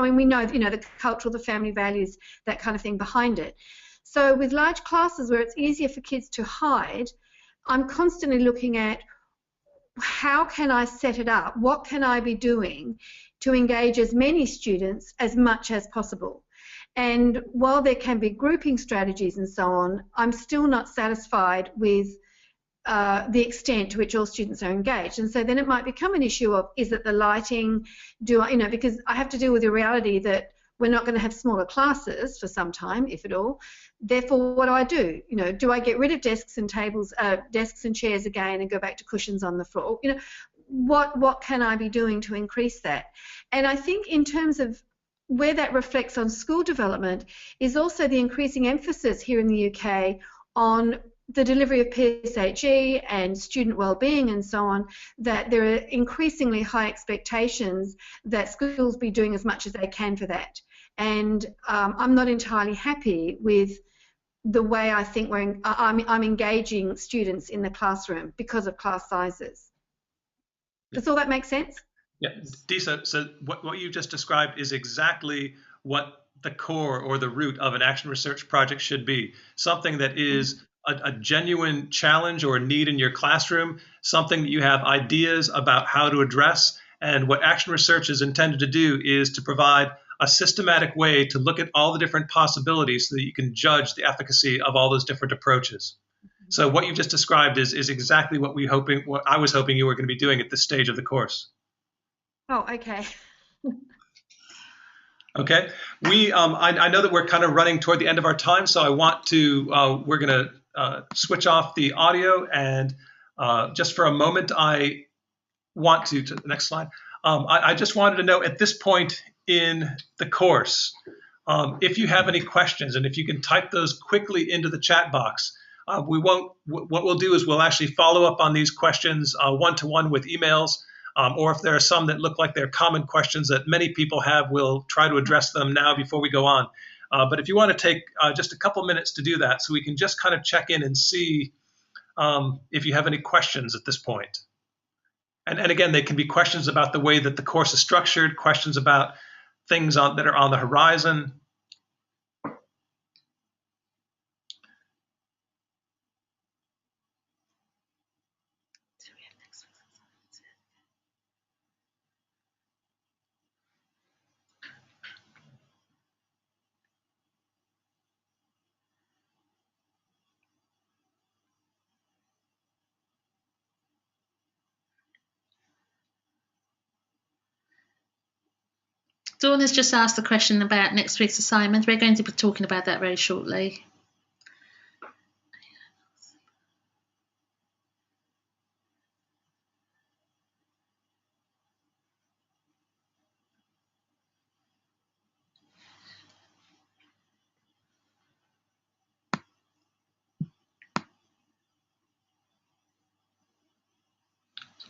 I: we know, the cultural, the family values, that kind of thing behind it. So with large classes where it's easier for kids to hide, I'm constantly looking at how can I set it up? What can I be doing to engage as many students as much as possible? And while there can be grouping strategies and so on, I'm still not satisfied with the extent to which all students are engaged. And so then it might become an issue of, is it the lighting? Because I have to deal with the reality that we're not going to have smaller classes for some time, if at all. Therefore, what do? Do I get rid of desks and tables, desks and chairs again, and go back to cushions on the floor? What can I be doing to increase that? And I think in terms of where that reflects on school development is also the increasing emphasis here in the UK on the delivery of PSHE and student wellbeing and so on, that there are increasingly high expectations that schools be doing as much as they can for that. And I'm not entirely happy with the way I think I'm engaging students in the classroom because of class sizes. Does all that make sense?
A: Yeah, Disa, so what you just described is exactly what the core or the root of an action research project should be. Something that is a genuine challenge or a need in your classroom, something that you have ideas about how to address. And what action research is intended to do is to provide a systematic way to look at all the different possibilities so that you can judge the efficacy of all those different approaches. So what you just described is exactly what I was hoping you were going to be doing at this stage of the course.
I: Oh, okay.
A: Okay, I know that we're kind of running toward the end of our time, so I want to, we're going to switch off the audio, and just for a moment, I want to the next slide. I just wanted to know at this point in the course, if you have any questions, and if you can type those quickly into the chat box. What we'll do is we'll actually follow up on these questions one-to-one with emails. Or if there are some that look like they're common questions that many people have, we'll try to address them now before we go on. But if you want to take just a couple minutes to do that, so we can just kind of check in and see if you have any questions at this point. And again, they can be questions about the way that the course is structured, questions about things that are on the horizon.
B: Dawn has just asked a question about next week's assignment. We're going to be talking about that very shortly.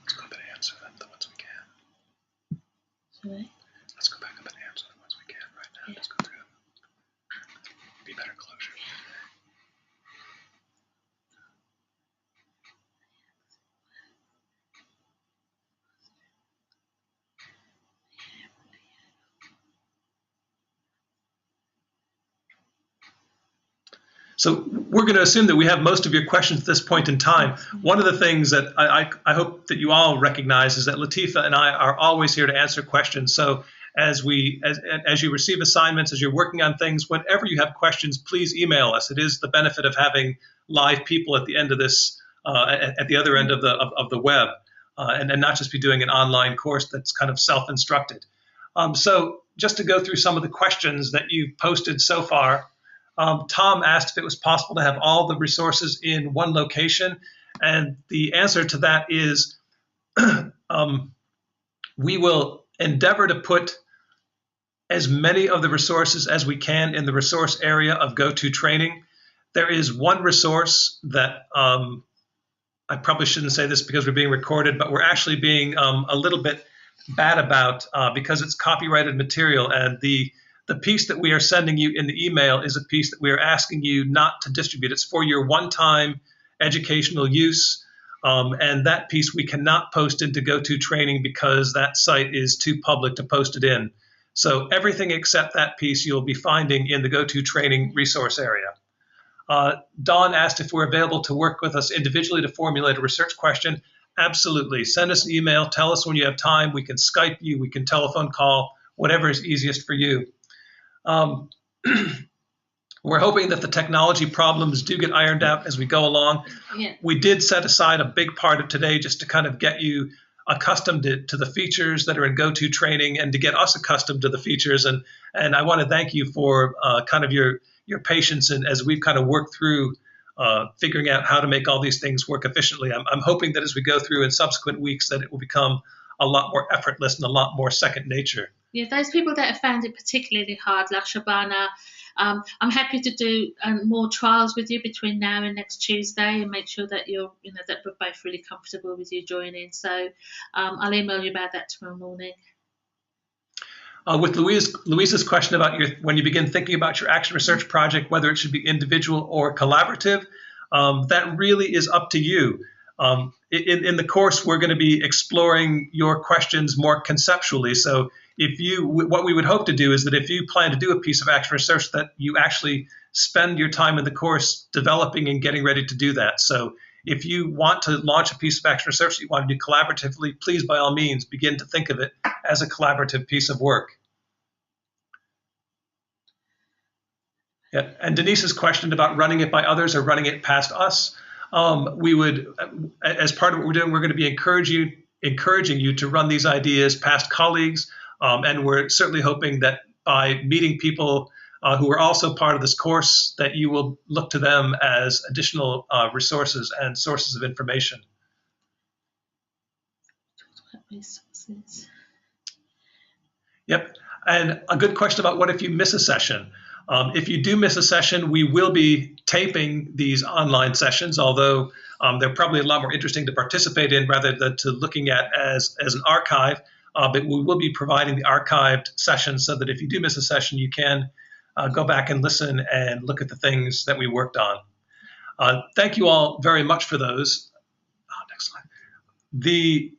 A: Let's go back and answer them the ones we can.
B: Sorry?
A: Let's go back up and answer the ones we can right now. Yeah. Let's go through them. Be better closure. So we're going to assume that we have most of your questions at this point in time. One of the things that I hope that you all recognize is that Latifa and I are always here to answer questions. So as you receive assignments, as you're working on things, whenever you have questions, please email us. It is the benefit of having live people at the end of this, at the other end of the web, and not just be doing an online course that's kind of self-instructed. So just to go through some of the questions that you've posted so far. Tom asked if it was possible to have all the resources in one location, and the answer to that is we will endeavor to put as many of the resources as we can in the resource area of GoToTraining. There is one resource that I probably shouldn't say this because we're being recorded, but we're actually being a little bit bad about because it's copyrighted material, and the piece that we are sending you in the email is a piece that we are asking you not to distribute. It's for your one-time educational use, and that piece we cannot post into GoToTraining because that site is too public to post it in. So everything except that piece you'll be finding in the GoToTraining resource area. Dawn asked if we're available to work with us individually to formulate a research question. Absolutely. Send us an email. Tell us when you have time. We can Skype you. We can telephone call, whatever is easiest for you. We're hoping that the technology problems do get ironed out as we go along.
B: Yeah.
A: We did set aside a big part of today just to kind of get you accustomed to the features that are in GoToTraining and to get us accustomed to the features. And I want to thank you for kind of your patience and as we've kind of worked through figuring out how to make all these things work efficiently. I'm hoping that as we go through in subsequent weeks that it will become a lot more effortless and a lot more second nature.
B: Yeah, those people that have found it particularly hard, like Shabana, I'm happy to do more trials with you between now and next Tuesday and make sure that that we're both really comfortable with you joining. So I'll email you about that tomorrow morning.
A: With Louise's question about when you begin thinking about your action research project, whether it should be individual or collaborative, that really is up to you. In the course, we're going to be exploring your questions more conceptually. So what we would hope to do is that if you plan to do a piece of action research, that you actually spend your time in the course developing and getting ready to do that. So if you want to launch a piece of action research that you want to do collaboratively, please, by all means, begin to think of it as a collaborative piece of work. Yeah. And Denise's question about running it by others or running it past us, we would, as part of what we're doing, we're going to be encouraging you to run these ideas past colleagues. And we're certainly hoping that by meeting people who are also part of this course, that you will look to them as additional resources and sources of information. Yep. And a good question about what if you miss a session. If you do miss a session, we will be taping these online sessions, although they're probably a lot more interesting to participate in rather than to looking at as an archive. But we will be providing the archived sessions so that if you do miss a session, you can go back and listen and look at the things that we worked on. Thank you all very much for those. Next slide.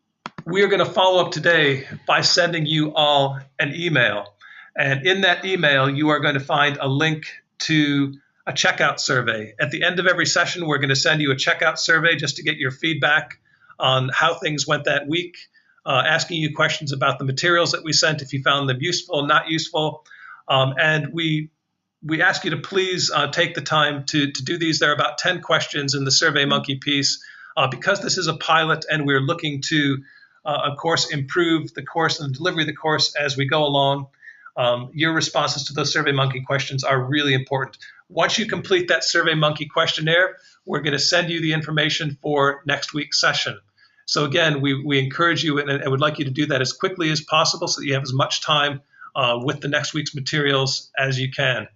A: We are going to follow up today by sending you all an email. And in that email, you are going to find a link to a checkout survey. At the end of every session, we're going to send you a checkout survey just to get your feedback on how things went that week, asking you questions about the materials that we sent, if you found them useful, not useful. And we ask you to please take the time to do these. There are about 10 questions in the SurveyMonkey piece. Because this is a pilot and we're looking to, of course, improve the course and the delivery of the course as we go along, your responses to those SurveyMonkey questions are really important. Once you complete that SurveyMonkey questionnaire, we're going to send you the information for next week's session. So again, we encourage you and would like you to do that as quickly as possible so that you have as much time with the next week's materials as you can.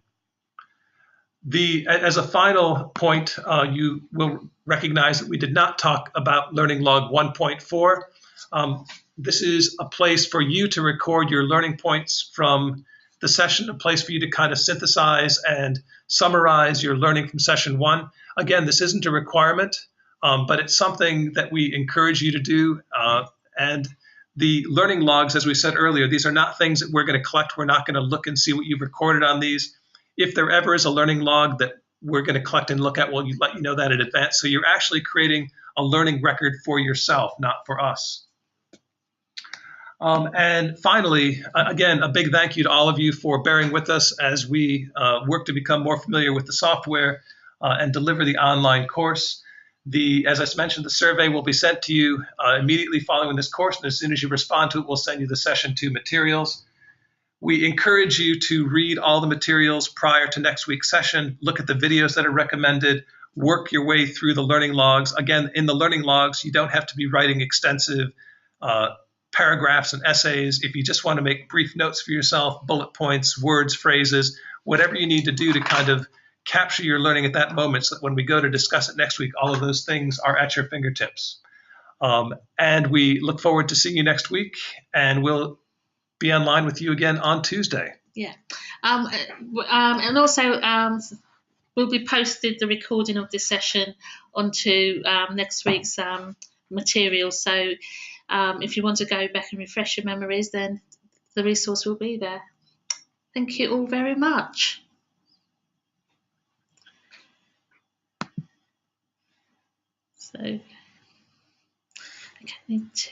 A: As a final point, you will recognize that we did not talk about Learning Log 1.4. This is a place for you to record your learning points from the session, a place for you to kind of synthesize and summarize your learning from session 1. Again, this isn't a requirement, but it's something that we encourage you to do. And the learning logs, as we said earlier, these are not things that we're going to collect. We're not going to look and see what you've recorded on these. If there ever is a learning log that we're going to collect and look at, we'll let you know that in advance. So you're actually creating a learning record for yourself, not for us. And finally, again, a big thank you to all of you for bearing with us as we work to become more familiar with the software and deliver the online course. As I mentioned, the survey will be sent to you immediately following this course, and as soon as you respond to it, we'll send you the session 2 materials. We encourage you to read all the materials prior to next week's session, look at the videos that are recommended, work your way through the learning logs. Again, in the learning logs, you don't have to be writing extensive paragraphs and essays. If you just want to make brief notes for yourself, bullet points, words, phrases, whatever you need to do to kind of capture your learning at that moment so that when we go to discuss it next week, all of those things are at your fingertips. And we look forward to seeing you next week, and we'll be online with you again on Tuesday.
B: Yeah. And also we'll be posted the recording of this session onto next week's materials. So if you want to go back and refresh your memories, then the resource will be there. Thank you all very much. So, I need to